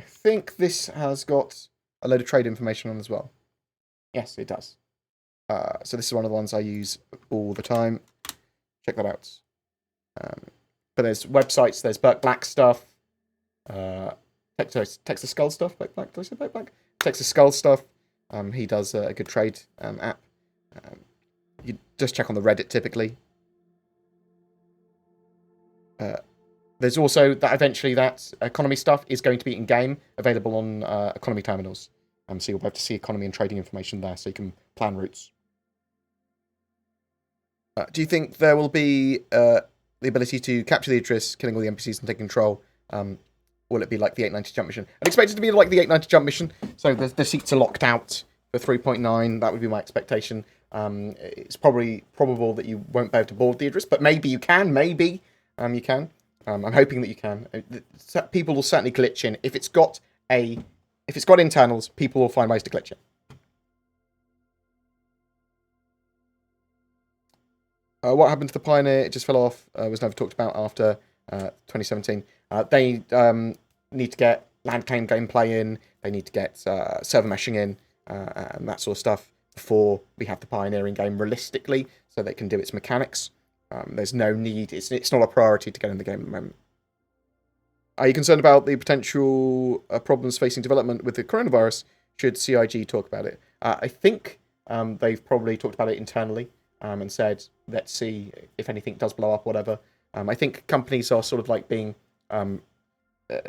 think this has got a load of trade information on as well. Yes, it does. So this is one of the ones I use all the time. Check that out. But there's websites, there's Burke Black stuff, Texas Skull stuff. Burke Black, did I say Burke Black? Texas Skull stuff. He does a good trade app. You just check on the Reddit typically. There's also that eventually that economy stuff is going to be in game, available on economy terminals. So you'll be able to see economy and trading information there, so you can plan routes. Do you think there will be the ability to capture the Idris, killing all the NPCs and taking control? Will it be like the 890 jump mission? I'd expect it to be like the 890 jump mission. So the seats are locked out for 3.9. That would be my expectation. It's probably probable that you won't be able to board the Idris, but maybe you can. Maybe you can. I'm hoping that you can. People will certainly glitch in. If it's got internals, people will find ways to glitch in. What happened to the Pioneer? It just fell off. Was never talked about after 2017. They need to get land claim gameplay in. They need to get server meshing in and that sort of stuff before we have the Pioneer in game realistically, so that it can do its mechanics. There's no need. It's not a priority to get in the game at the moment. Are you concerned about the potential problems facing development with the coronavirus? Should CIG talk about it? I think they've probably talked about it internally and said, let's see if anything does blow up, whatever. I think companies are sort of like being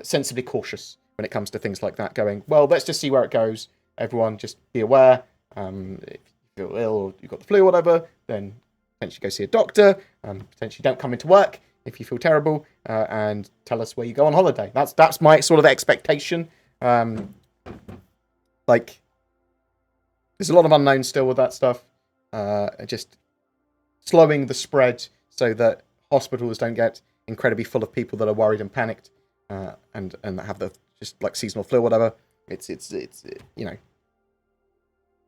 sensibly cautious when it comes to things like that, going, well, let's just see where it goes. Everyone just be aware. If you feel ill or you've got the flu or whatever, then potentially go see a doctor. Potentially don't come into work if you feel terrible, and tell us where you go on holiday. That's my sort of expectation. Like, there's a lot of unknowns still with that stuff. Just slowing the spread so that hospitals don't get incredibly full of people that are worried and panicked, and have the just like seasonal flu or whatever. It's you know,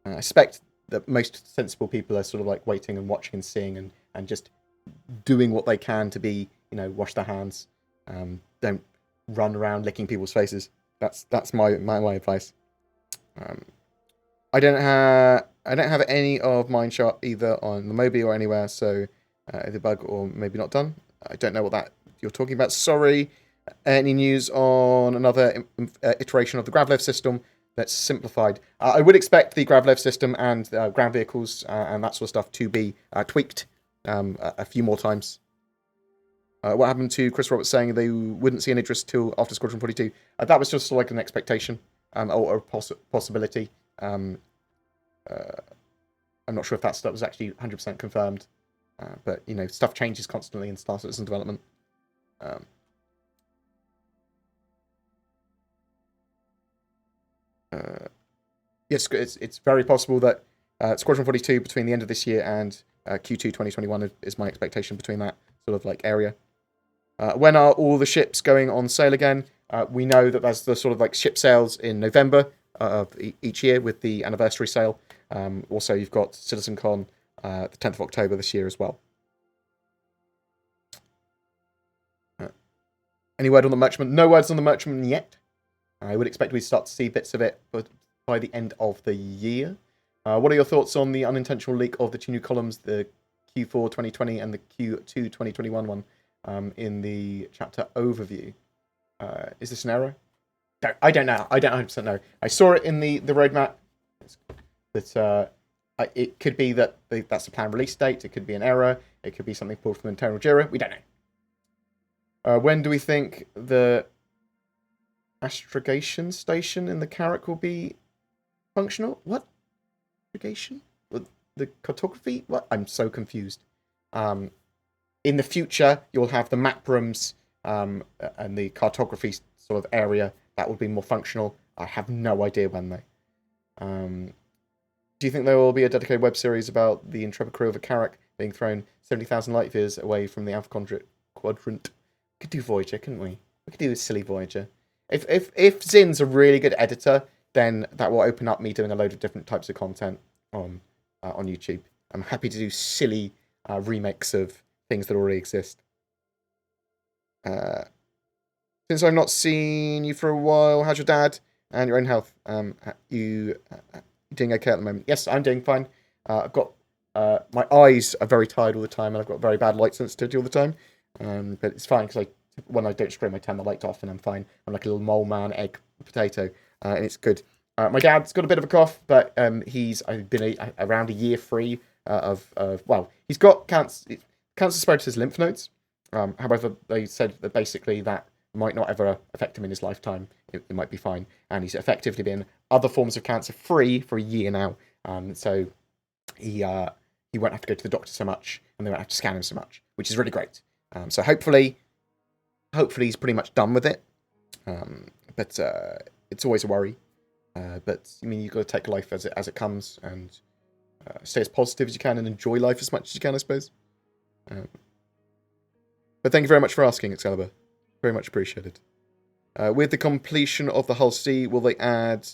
I suspect that most sensible people are sort of like waiting and watching and seeing and just doing what they can to be, you know, wash their hands. Don't run around licking people's faces. That's my advice. I don't have any of mine shot either on the Mobi or anywhere, so either bug or maybe not done. I don't know what that you're talking about. Sorry. Any news on another iteration of the Gravlev system that's simplified? I would expect the Gravlev system and ground vehicles and that sort of stuff to be tweaked a few more times. What happened to Chris Roberts saying they wouldn't see an Idris till after Squadron 42? That was just like an expectation or a possibility. I'm not sure if that stuff was actually 100% confirmed. But, you know, stuff changes constantly in Star Citizen development. Yes, it's very possible that Squadron 42 between the end of this year and Q2 2021 is my expectation between that sort of like area. When are all the ships going on sale again? We know that there's the sort of like ship sales in November of each year with the anniversary sale. Also, you've got CitizenCon the 10th of October this year as well. Any word on the merchantman? No words on the merchantman yet. I would expect we'd start to see bits of it but by the end of the year. What are your thoughts on the unintentional leak of the 2 new columns, the Q4 2020 and the Q2 2021 one, in the chapter overview? Is this an error? I don't know. I don't 100% know. I saw it in the roadmap. But it could be that that's the planned release date. It could be an error. It could be something pulled from internal Jira. We don't know. When do we think the astrogation station in the Carrack will be functional? What? Astrogation? The cartography? What? I'm so confused. In the future, you'll have the map rooms and the cartography sort of area that will be more functional. I have no idea when though. Do you think there will be a dedicated web series about the intrepid crew of a Carrack being thrown 70,000 light years away from the Alpha Quadrant? We could do Voyager, couldn't we? We could do a silly Voyager. If Zin's a really good editor, then that will open up me doing a load of different types of content on YouTube. I'm happy to do silly remakes of things that already exist. Since I've not seen you for a while, how's your dad and your own health? You doing okay at the moment? Yes, I'm doing fine. I've got my eyes are very tired all the time, and I've got very bad light sensitivity all the time. But it's fine because when I don't scream, I turn the light off, and I'm fine. I'm like a little mole man, egg potato, and it's good. My dad's got a bit of a cough, but I've been around a year free of he's got cancer. Cancer spread to his lymph nodes. However, they said that basically that might not ever affect him in his lifetime. It might be fine, and he's effectively been other forms of cancer free for a year now. So he won't have to go to the doctor so much, and they won't have to scan him so much, which is really great. So hopefully he's pretty much done with it. But it's always a worry. But I mean, you've got to take life as it comes, and stay as positive as you can, and enjoy life as much as you can, I suppose. But thank you very much for asking, Excalibur. Very much appreciated. With the completion of the Hull C, will they add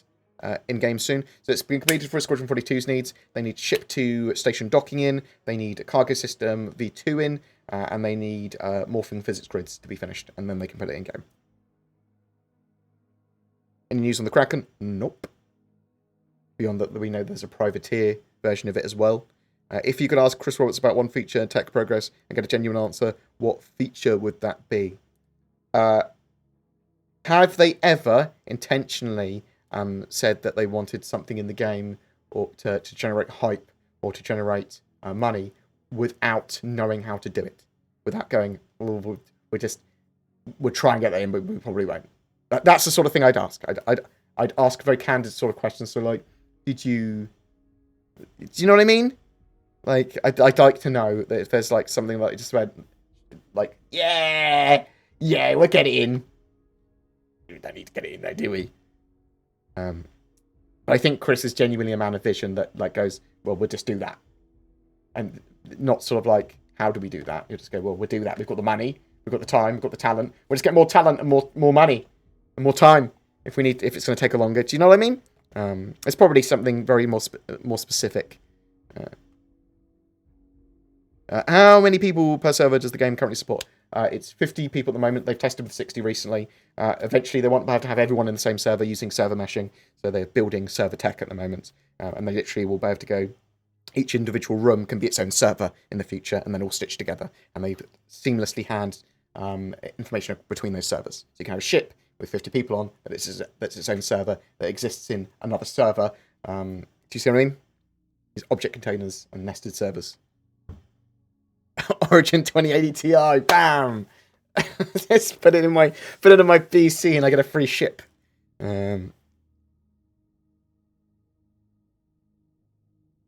in-game soon? So it's been completed for Squadron 42's needs. They need ship to station docking in. They need a cargo system V2 in. And they need morphing physics grids to be finished. And then they can put it in-game. Any news on the Kraken? Nope. Beyond that, we know there's a privateer version of it as well. If you could ask Chris Roberts about one feature in tech progress and get a genuine answer, what feature would that be? Have they ever intentionally said that they wanted something in the game or to generate hype or to generate money without knowing how to do it? Without going, we'll try and get that in, but we probably won't. That's the sort of thing I'd ask. I'd ask very candid sort of questions. So like, do you know what I mean? Like, I'd like to know that if there's like something like just went like, yeah, we'll get it in. We don't need to get it in there, do we? But I think Chris is genuinely a man of vision that like goes, well, we'll just do that, and not sort of like, how do we do that? You just go, well, we'll do that. We've got the money, we've got the time, we've got the talent. We'll just get more talent and more money and more time if it's going to take a longer. Do you know what I mean? It's probably something very more specific. How many people per server does the game currently support? It's 50 people at the moment. They've tested with 60 recently. Eventually, they want to have everyone in the same server using server meshing. So they're building server tech at the moment. And they literally will be able to go, each individual room can be its own server in the future, and then all stitched together. And they seamlessly hand information between those servers. So you can have a ship with 50 people on, that's its own server that exists in another server. Do you see what I mean? These object containers and nested servers. Origin 2080 Ti, bam! Let's put it in my PC and I get a free ship. I've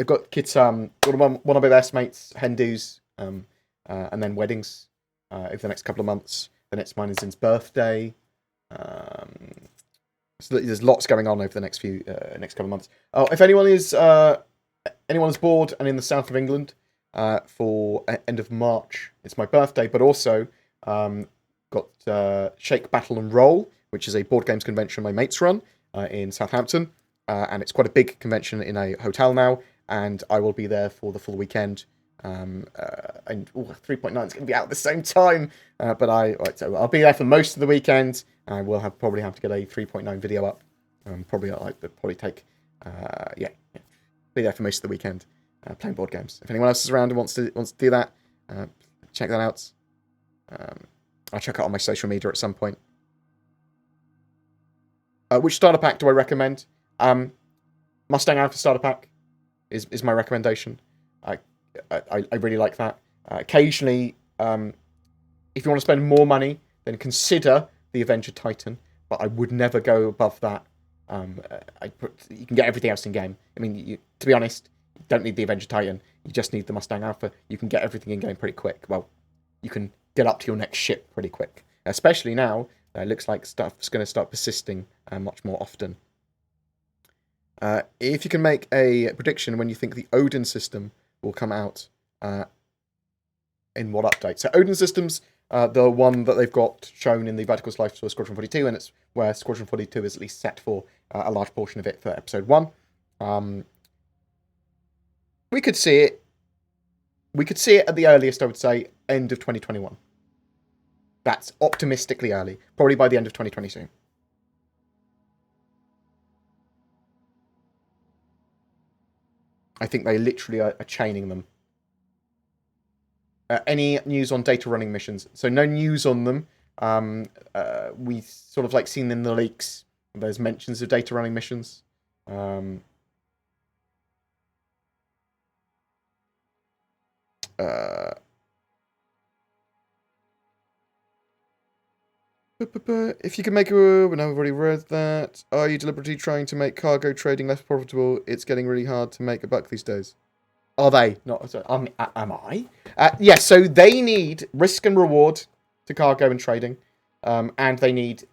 got kids. One of my best mates hen do's, and then weddings over the next couple of months. Then it's mine and Zin's birthday. So there's lots going on over the next couple of months. Oh, if anyone is bored and in the south of England, for end of March. It's my birthday, but also got Shake, Battle and Roll, which is a board games convention my mates run in Southampton. And it's quite a big convention in a hotel now, and I will be there for the full weekend. And 3.9 is going to be out at the same time, but so I'll be there for most of the weekend. I will probably have to get a 3.9 video up. Probably take be there for most of the weekend playing board games. If anyone else is around and wants to do that, check that out. I'll check it out on my social media at some point. Which starter pack do I recommend? Mustang Alpha starter pack is my recommendation. I really like that. Occasionally, if you want to spend more money, then consider the Avenger Titan, but I would never go above that. You can get everything else in game. I mean, to be honest, you don't need the Avenger Titan. You just need the Mustang Alpha. You can get everything in game pretty quick. Well, you can get up to your next ship pretty quick. Especially now, it looks like stuff's going to start persisting much more often. If you can make a prediction when you think the Odin system will come out in what update. So Odin systems, the one that they've got shown in the Verticals Life for Squadron 42, and it's where Squadron 42 is at least set for a large portion of it for episode 1. We could see it. We could see it at the earliest, I would say, end of 2021. That's optimistically early. Probably by the end of 2022. I think they literally are chaining them. Any news on data running missions? So no news on them. We sort of like seen in the leaks. There's mentions of data running missions. If you can make a... I've already read that. Are you deliberately trying to make cargo trading less profitable? It's getting really hard to make a buck these days. Are they? Not. Am I? Yes, so they need risk and reward to cargo and trading. And they need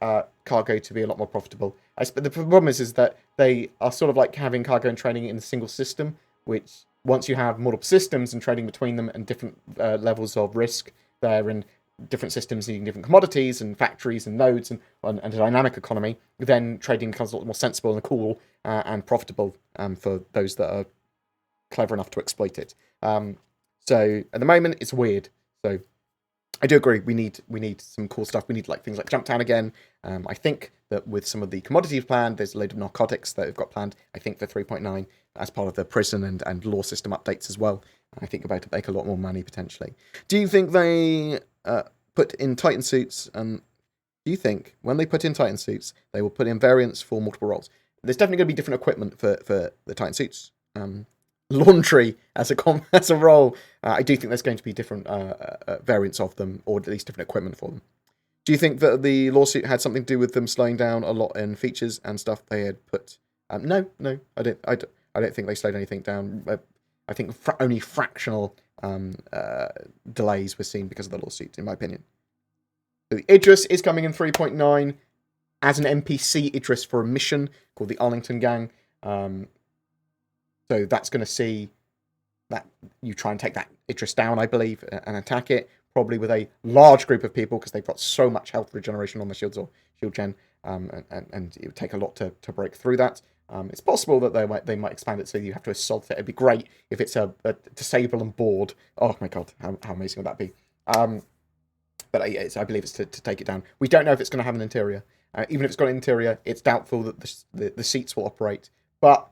cargo to be a lot more profitable. But the problem is that they are sort of like having cargo and trading in a single system, which once you have multiple systems and trading between them and different levels of risk there and different systems needing different commodities and factories and nodes and a dynamic economy, then trading becomes a lot more sensible and cool and profitable for those that are clever enough to exploit it. So at the moment, it's weird. So I do agree. We need some cool stuff. We need things like Jump Town again. I think that with some of the commodities planned, there's a load of narcotics that we've got planned. I think for 3.9 as part of the prison and law system updates as well. I think about to make a lot more money potentially. Do you think they put in Titan suits? And do you think when they put in Titan suits, they will put in variants for multiple roles? There's definitely going to be different equipment for the Titan suits. Laundry as a role. I do think there's going to be different variants of them, or at least different equipment for them. Do you think that the lawsuit had something to do with them slowing down a lot in features and stuff they had put? No, I don't think they slowed anything down. I think only fractional delays were seen because of the lawsuit, in my opinion. So the Idris is coming in 3.9 as an NPC Idris for a mission called the Arlington Gang. So that's going to see that you try and take that Idris down, I believe, and attack it, probably with a large group of people because they've got so much health regeneration on the shields or shield gen, and it would take a lot to break through that. It's possible that they might expand it so you have to assault it. It'd be great if it's a disable and board. Oh my god, how amazing would that be? But I believe it's to take it down. We don't know if it's going to have an interior. Even if it's got an interior, it's doubtful that the seats will operate. But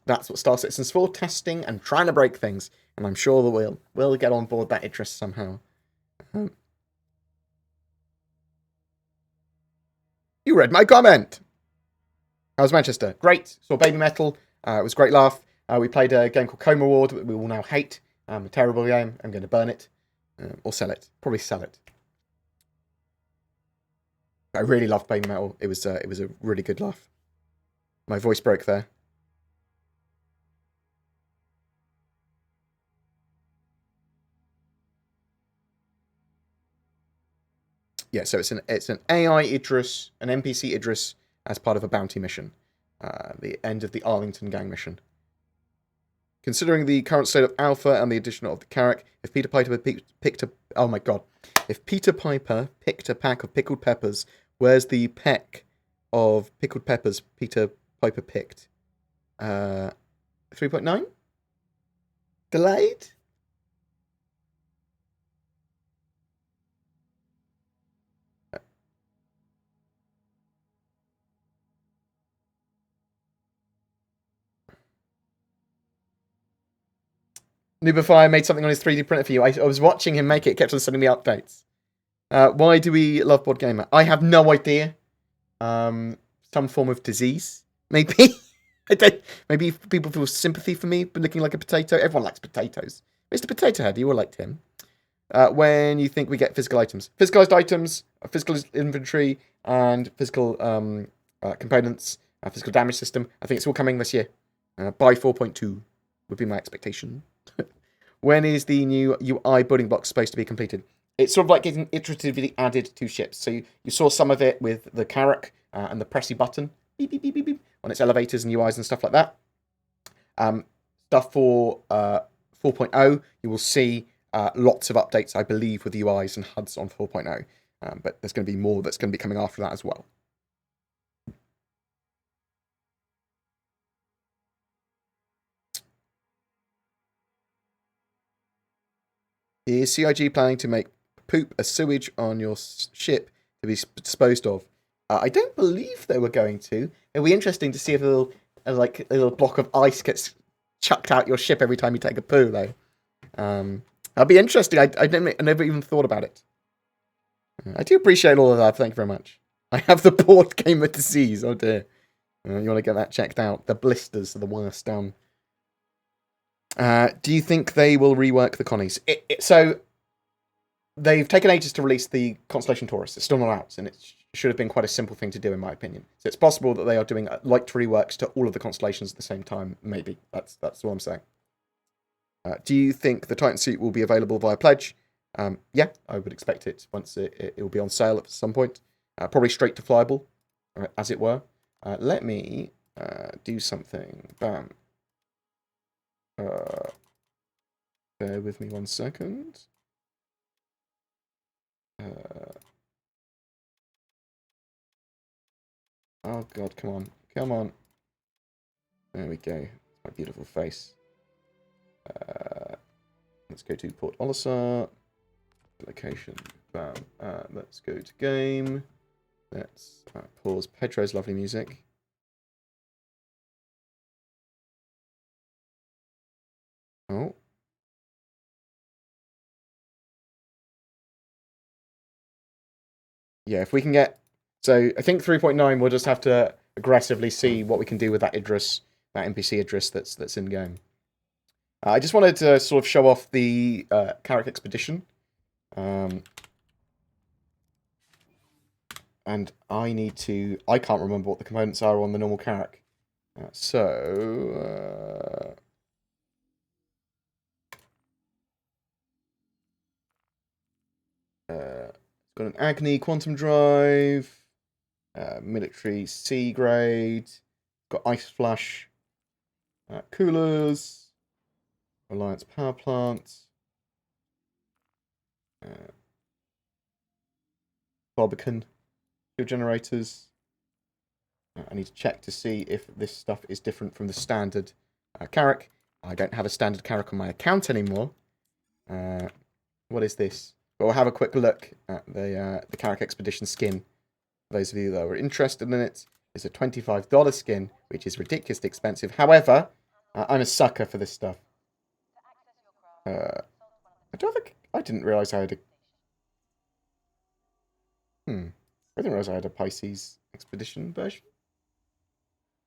that's what Star Citizen's for, testing and trying to break things. And I'm sure that we'll get on board that Idris somehow. You read my comment! How's Manchester? Great. Saw Baby Metal. It was a great laugh. We played a game called Coma Ward that we will now hate. A terrible game. I'm going to burn it. Or sell it. Probably sell it. I really loved Baby Metal. It was a really good laugh. My voice broke there. Yeah, so it's an AI Idris, an NPC Idris, as part of a bounty mission. The end of the Arlington Gang mission. Considering the current state of Alpha and the addition of the Carrack, if Peter Piper picked a... Oh my god. If Peter Piper picked a pack of pickled peppers, where's the peck of pickled peppers Peter Piper picked? 3.9? Delayed? Noobify made something on his 3D printer for you. I was watching him make it. It kept on sending me updates. Why do we love Board Gamer? I have no idea. Some form of disease, maybe. I don't. Maybe people feel sympathy for me for looking like a potato. Everyone likes potatoes. Mr. Potato Head, you all liked him. When you think we get physical items, physicalized items, physical inventory, and physical components, physical damage system. I think it's all coming this year. By 4.2 would be my expectation. When is the new UI building block supposed to be completed? It's sort of like getting iteratively added to ships. So you saw some of it with the Carrack and the pressy button, beep, beep, beep, beep, beep, on its elevators and UIs and stuff like that. Stuff for 4.0, you will see lots of updates, I believe, with UIs and HUDs on 4.0. But there's going to be more that's going to be coming after that as well. Is CIG planning to make poop a sewage on your ship to be disposed of? I don't believe they were going to. It'll be interesting to see if a little block of ice gets chucked out your ship every time you take a poo, though. That'll be interesting. I never even thought about it. I do appreciate all of that. Thank you very much. I have the board gamer disease. Oh dear. You want to get that checked out. The blisters are the worst down. Do you think they will rework the Connies? So, they've taken ages to release the Constellation Taurus. It's still not out, and it should have been quite a simple thing to do, in my opinion. So it's possible that they are doing light reworks to all of the constellations at the same time. Maybe. That's what I'm saying. Do you think the Titan suit will be available via pledge? Yeah, I would expect it once it will be on sale at some point. Probably straight to flyable, as it were. Let me do something. Bam. Bear with me 1 second. Oh god, come on. Come on. There we go. My beautiful face. Let's go to Port Olisar. Location. Bam. Let's go to game. Let's pause Pedro's lovely music. Oh. Yeah, if we can get... So, I think 3.9, we'll just have to aggressively see what we can do with that Idris, that NPC Idris that's in-game. I just wanted to sort of show off the Carrack Expedition. And I need to... I can't remember what the components are on the normal Carrack. It's got an Agni quantum drive, military C grade, got ice flush, coolers, Alliance power plant, Barbican, fuel generators. I need to check to see if this stuff is different from the standard Carrack. I don't have a standard Carrack on my account anymore. What is this? But we'll have a quick look at the Carrack Expedition skin. For those of you that are interested in it, it's a $25 skin, which is ridiculously expensive. However, I'm a sucker for this stuff. I didn't realise I had a... I didn't realise I had a Pisces Expedition version.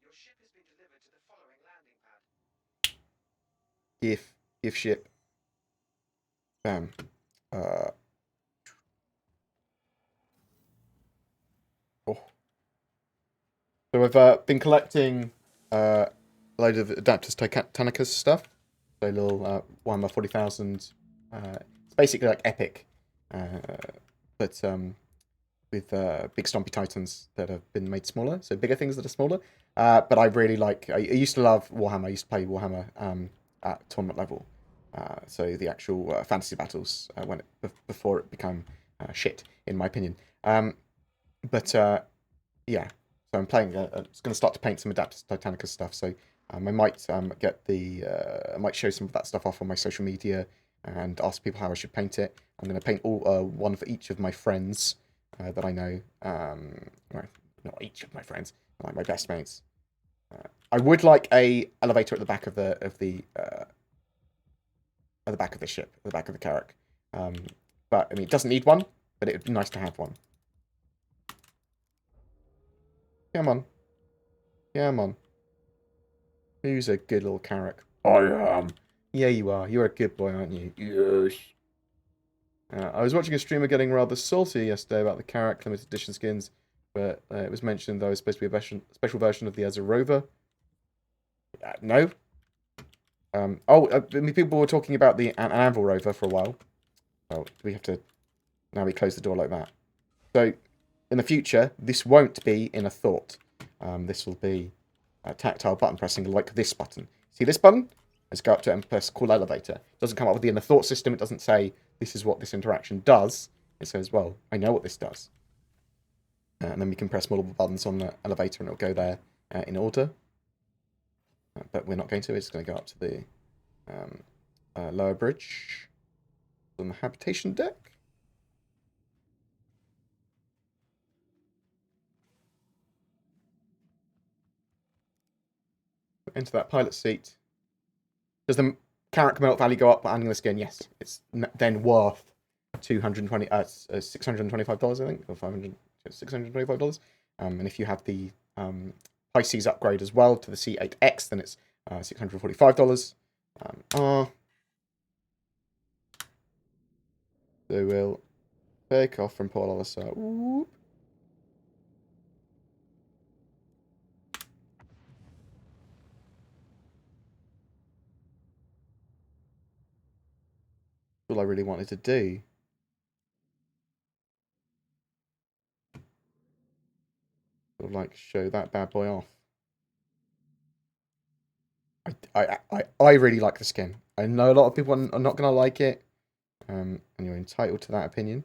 Your ship has been delivered to the following landing pad. GIF ship. Bam. So I've been collecting a load of Adapters Titanicus stuff. So little Warhammer 40,000. It's basically like Epic, but with big stompy titans that have been made smaller. So bigger things that are smaller. But I really like... I used to love Warhammer. I used to play Warhammer at tournament level. So the actual fantasy battles before it became shit, in my opinion. But yeah, so I'm playing. I'm going to start to paint some Adaptus Titanicus stuff. So I might I might show some of that stuff off on my social media and ask people how I should paint it. I'm going to paint one for each of my friends that I know. Well, not each of my friends, like my best mates. I would like a elevator at the back of the ship, at the back of the Carrack. But I mean, it doesn't need one, but it would be nice to have one. Come on. Come on. Who's a good little Carrack? I am. Yeah, you are. You're a good boy, aren't you? Yes. I was watching a streamer getting rather salty yesterday about the Carrack limited edition skins, but it was mentioned that it was supposed to be a special version of the Ezra Rover. No. I mean, people were talking about an Anvil Rover for a while. Oh, we have to... Now we close the door like that. So, in the future, this won't be in a thought. This will be tactile button pressing like this button. See this button? Let's go up to it and press call elevator. It doesn't come up with the in the thought system. It doesn't say this is what this interaction does. It says, well, I know what this does. And then we can press multiple buttons on the elevator and it'll go there in order. But we're not going to. It's going to go up to the lower bridge on the habitation deck. Enter that pilot seat. Does the Carrack melt value go up by adding the skin? Yes. It's then worth $625, I think, or $625. And if you have the Pisces upgrade as well to the C8X, then it's $645. So we'll take off from Port Olisar. Whoop. All I really wanted to do. Sort of like show that bad boy off. I really like the skin. I know a lot of people are not going to like it, and you're entitled to that opinion.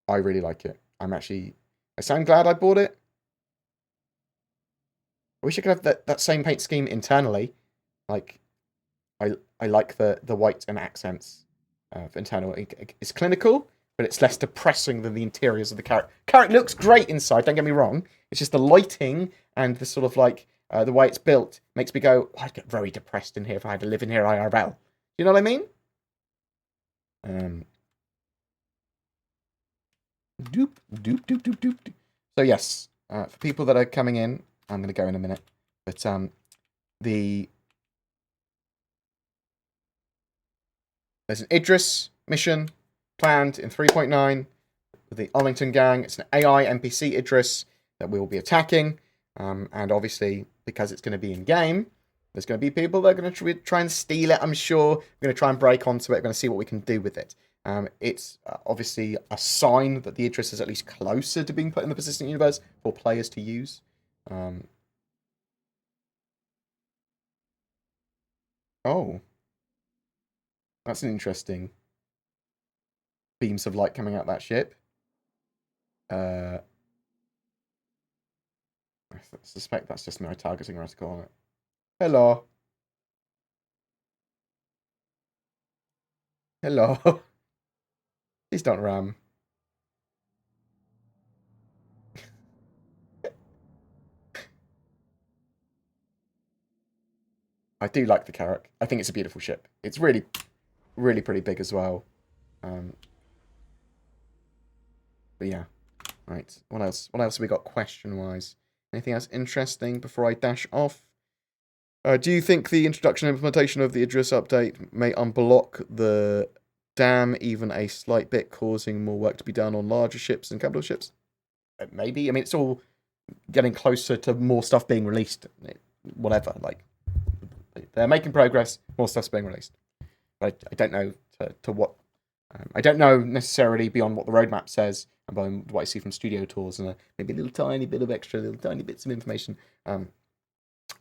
I really like it. I sound glad I bought it. I wish I could have that same paint scheme internally. Like, I like the white and accents of internal. It's clinical, but it's less depressing than the interiors of the Carrack. Carrack looks great inside, don't get me wrong. It's just the lighting and the sort of like the way it's built makes me go, I'd get very depressed in here if I had to live in here IRL. You know what I mean? Doop, doop, doop, doop, doop. So yes, for people that are coming in, I'm going to go in a minute, but there's an Idris mission planned in 3.9 with the Arlington gang. It's an AI NPC Idris that we will be attacking, and obviously, because it's going to be in-game, there's going to be people that are going to try and steal it, I'm sure. We're going to try and break onto it. We're going to see what we can do with it. It's obviously a sign that the Idris is at least closer to being put in the persistent universe for players to use. Oh. That's an interesting beams of light coming out that ship. I suspect that's just my targeting reticle on it. Hello. Hello. Please don't ram. I do like the Carrack. I think it's a beautiful ship. It's really, really pretty big as well. But yeah. Right. What else? What else have we got question-wise? Anything else interesting before I dash off? Do you think the introduction and implementation of the Idris update may unblock the dam even a slight bit, causing more work to be done on larger ships and capital ships? Maybe. I mean, it's all getting closer to more stuff being released. Whatever. Like, they're making progress. More stuff's being released. But I don't know to what. I don't know necessarily beyond what the roadmap says and beyond what I see from studio tours and maybe a little tiny bit of extra, little tiny bits of information.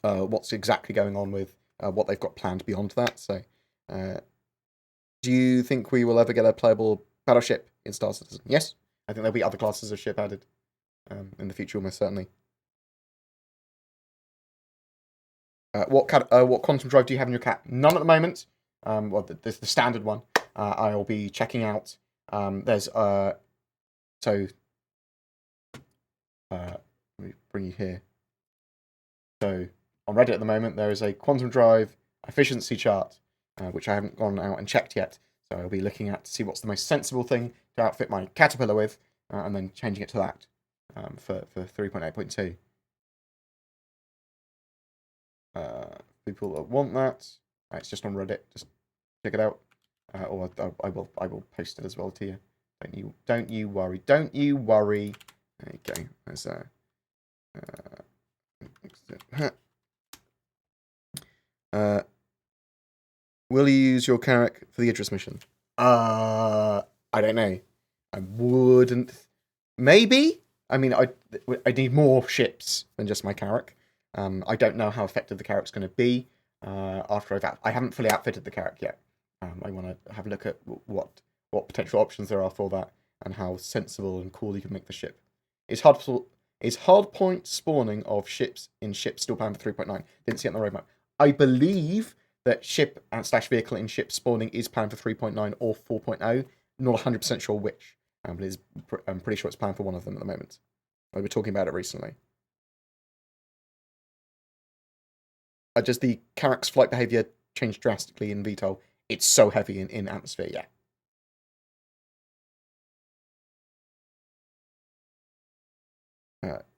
What's exactly going on with what they've got planned beyond that. So, do you think we will ever get a playable battleship in Star Citizen? Yes, I think there'll be other classes of ship added in the future, almost certainly. What quantum drive do you have in your cat? None at the moment. Well, there's the standard one. I'll be checking out. There's so. Let me bring you here. So on Reddit at the moment, there is a quantum drive efficiency chart, which I haven't gone out and checked yet. So I'll be looking at to see what's the most sensible thing to outfit my Caterpillar with, and then changing it to that for 3.8.2. People that want that, it's just on Reddit. Just check it out, or I will post it as well to you. Don't you worry. Don't you worry. There you go. There's will you use your Carrack for the Idris mission? I don't know. I wouldn't. Maybe. I mean, I need more ships than just my Carrack. I don't know how effective the Carrack's going to be after I haven't fully outfitted the Carrack yet. I want to have a look at what potential options there are for that and how sensible and cool you can make the ship. Is hardpoint spawning of ships in ships still planned for 3.9? Didn't see it on the roadmap. I believe that ship and / vehicle in ship spawning is planned for 3.9 or 4.0. Not 100% sure which, but I'm pretty sure it's planned for one of them at the moment. We were talking about it recently. Does the Carrack's flight behavior change drastically in VTOL? It's so heavy in atmosphere, yeah.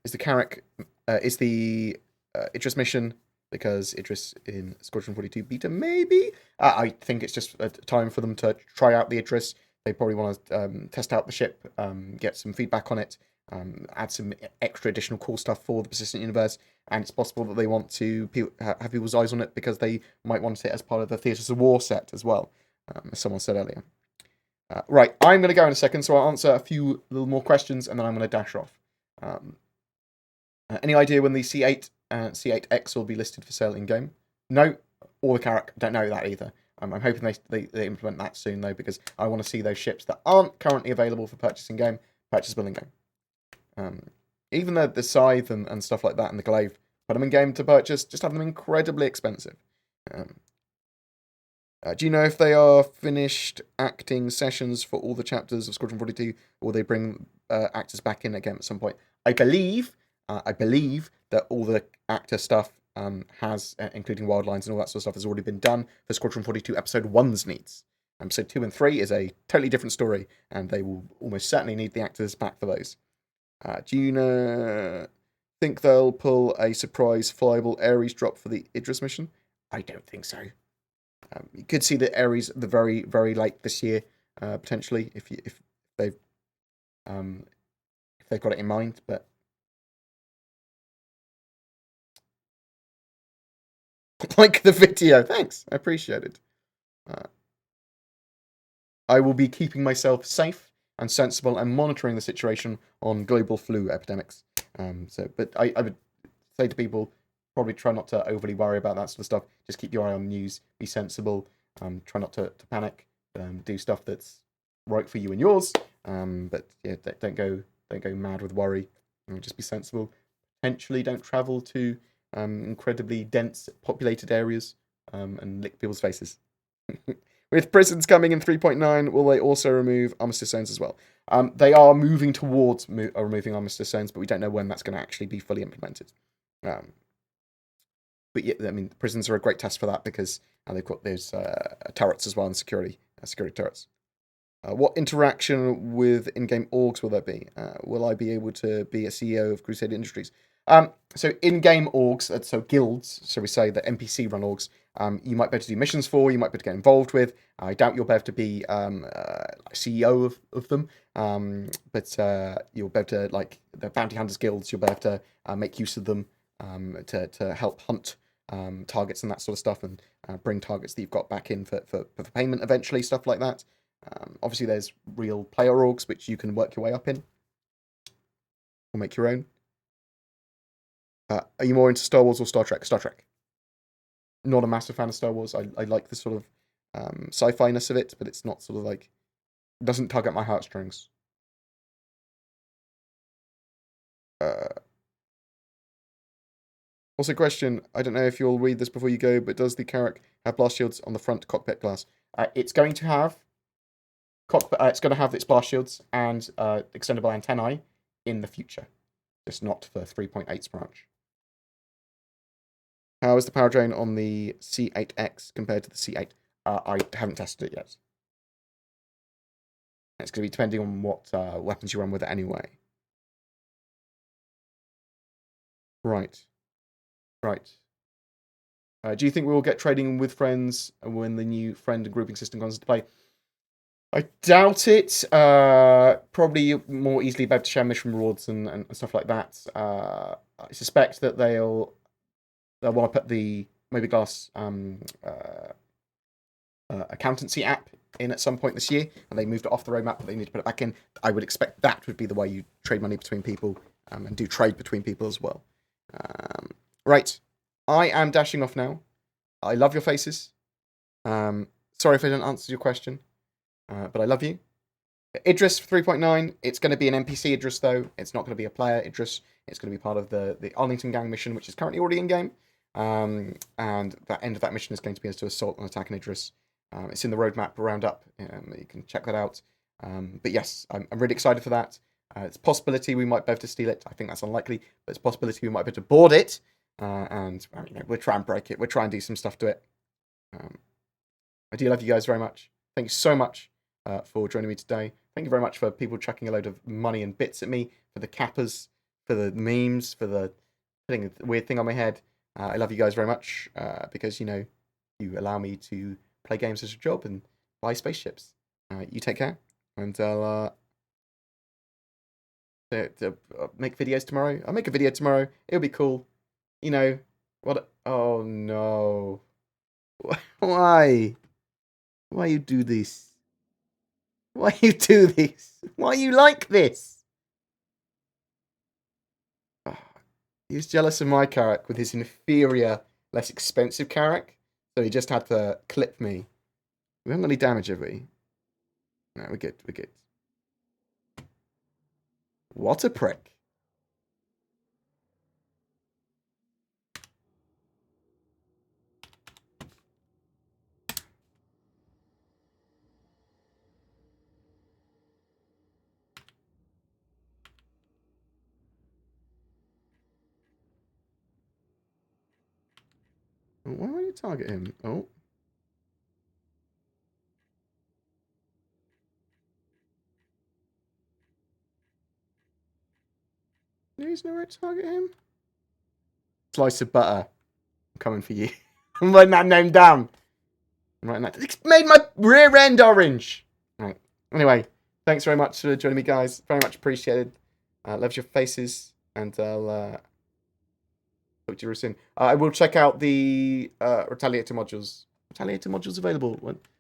Is the Carrack, is the Idris mission, because Idris in Squadron 42 beta, maybe? I think it's just a time for them to try out the Idris. They probably want to test out the ship, get some feedback on it, add some extra additional cool stuff for the persistent universe, and it's possible that they want to have people's eyes on it because they might want it as part of the Theatres of War set as well, as someone said earlier. Right, I'm going to go in a second, so I'll answer a few little more questions, and then I'm going to dash off. Any idea when the C8 and C8X will be listed for sale in-game? No, or the Carrack, don't know that either. I'm hoping they implement that soon, though, because I want to see those ships that aren't currently available for purchase in-game, purchasable in-game. Even the Scythe and stuff like that and the Glaive, put them in-game to purchase, just have them incredibly expensive. Do you know if they are finished acting sessions for all the chapters of Squadron 42, or they bring actors back in again at some point? I believe that all the actor stuff has, including wild lines and all that sort of stuff, has already been done for Squadron 42 Episode 1's needs. Episode 2 and 3 is a totally different story, and they will almost certainly need the actors back for those. Do you think they'll pull a surprise flyable Ares drop for the Idris mission? I don't think so. You could see the Ares the very, very late this year, potentially, if they've got it in mind, but like the video. Thanks. I appreciate it. I will be keeping myself safe and sensible and monitoring the situation on global flu epidemics. But I would say to people, probably try not to overly worry about that sort of stuff. Just keep your eye on the news. Be sensible. Try not to panic. Do stuff that's right for you and yours. But yeah, don't go mad with worry. Just be sensible. Potentially don't travel to incredibly dense populated areas and lick people's faces. With prisons coming in 3.9, will they also remove armistice zones as well? They are moving towards removing armistice zones, but we don't know when that's going to actually be fully implemented. But yeah, I mean, prisons are a great test for that because they've got those turrets as well, and security turrets. What interaction with in-game orgs will there be? Will I be able to be a CEO of Crusade Industries? So in-game orgs, so guilds, so we say that NPC run orgs, you might be able to do missions for, you might be able to get involved with. I doubt you'll be able to be CEO of them, but you'll be able to, like the Bounty Hunters guilds, you'll be able to make use of them to help hunt targets and that sort of stuff, and bring targets that you've got back in for payment eventually, stuff like that. Obviously, there's real player orgs, which you can work your way up in, or make your own. Are you more into Star Wars or Star Trek? Star Trek. not a massive fan of Star Wars. I like the sort of sci-fi-ness of it, but it's not sort of like, it doesn't tug at my heartstrings. Also, question, I don't know if you'll read this before you go, but does the Carrack have blast shields on the front cockpit glass? It's going to have its blast shields and extendable antennae in the future, just not for 3.8's branch. How is the power drain on the C8X compared to the C8? I haven't tested it yet. It's going to be depending on what weapons you run with it anyway. Right. Do you think we will get trading with friends when the new friend and grouping system comes into play? I doubt it. Probably more easily be able to share mission rewards and stuff like that. I suspect that they'll want to put the Moby-Glass accountancy app in at some point this year, and they moved it off the roadmap, but they need to put it back in. I would expect that would be the way you trade money between people and do trade between people as well. Right. I am dashing off now. I love your faces. Sorry if I didn't answer your question, but I love you. Idris 3.9, it's going to be an NPC Idris, though. It's not going to be a player Idris. It's going to be part of the Arlington Gang mission, which is currently already in-game. And that end of that mission is going to be to assault and attack an Idris. It's in the roadmap roundup. You can check that out. But yes, I'm really excited for that. It's a possibility we might be able to steal it. I think that's unlikely, but it's a possibility we might be able to board it. And we'll try and break it. We'll try and do some stuff to it. I do love you guys very much. Thank you so much for joining me today. Thank you very much for people chucking a load of money and bits at me, for the cappers, for the memes, for the putting a weird thing on my head. I love you guys very much because, you allow me to play games as a job and buy spaceships. You take care, and I'll make videos tomorrow. I'll make a video tomorrow. It'll be cool. What? Oh no! Why? Why you do this? Why you do this? Why you like this? Oh, he was jealous of my Carrack with his inferior, less expensive Carrack, so he just had to clip me. We haven't got any damage, have we? No, we're good. We're good. What a prick. Why would you target him? Oh. There's nowhere to target him. Slice of butter. I'm coming for you. I'm writing that name down. I'm writing that. It's made my rear end orange. Right. Anyway, thanks very much for joining me, guys. Very much appreciated. Loves your faces. And I'll talk to you real soon. I will check out the Retaliator modules. Retaliator modules available.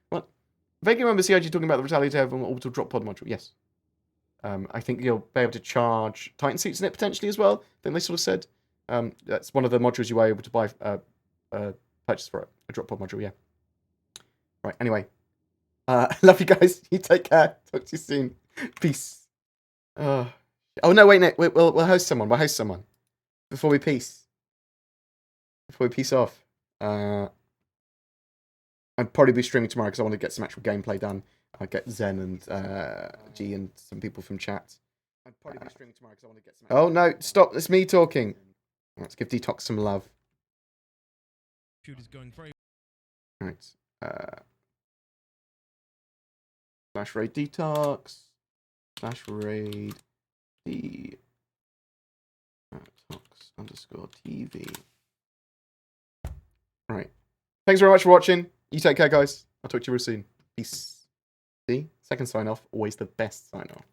What? Vaguely remember CIG talking about the Retaliator orbital drop pod module. Yes. I think you'll be able to charge Titan suits in it potentially as well. I think they sort of said. That's one of the modules you were able to buy, purchase for it. A drop pod module, yeah. Right, anyway. Love you guys. You take care. Talk to you soon. Peace. Oh no, wait, Nick. We'll host someone. We'll host someone. Before we peace. Before we peace off. I'd probably be streaming tomorrow because I want to get some actual gameplay done. I'll get Zen and G and some people from chat. I'd probably be streaming tomorrow because I want to get some. Oh no! Stop! It's me talking. Let's give Detox some love. Shoot is going very. Right. Slash raid Detox. Slash raid Detox _TV. Right. Thanks very much for watching. You take care, guys. I'll talk to you real soon. Peace. See? Second sign off, always the best sign off.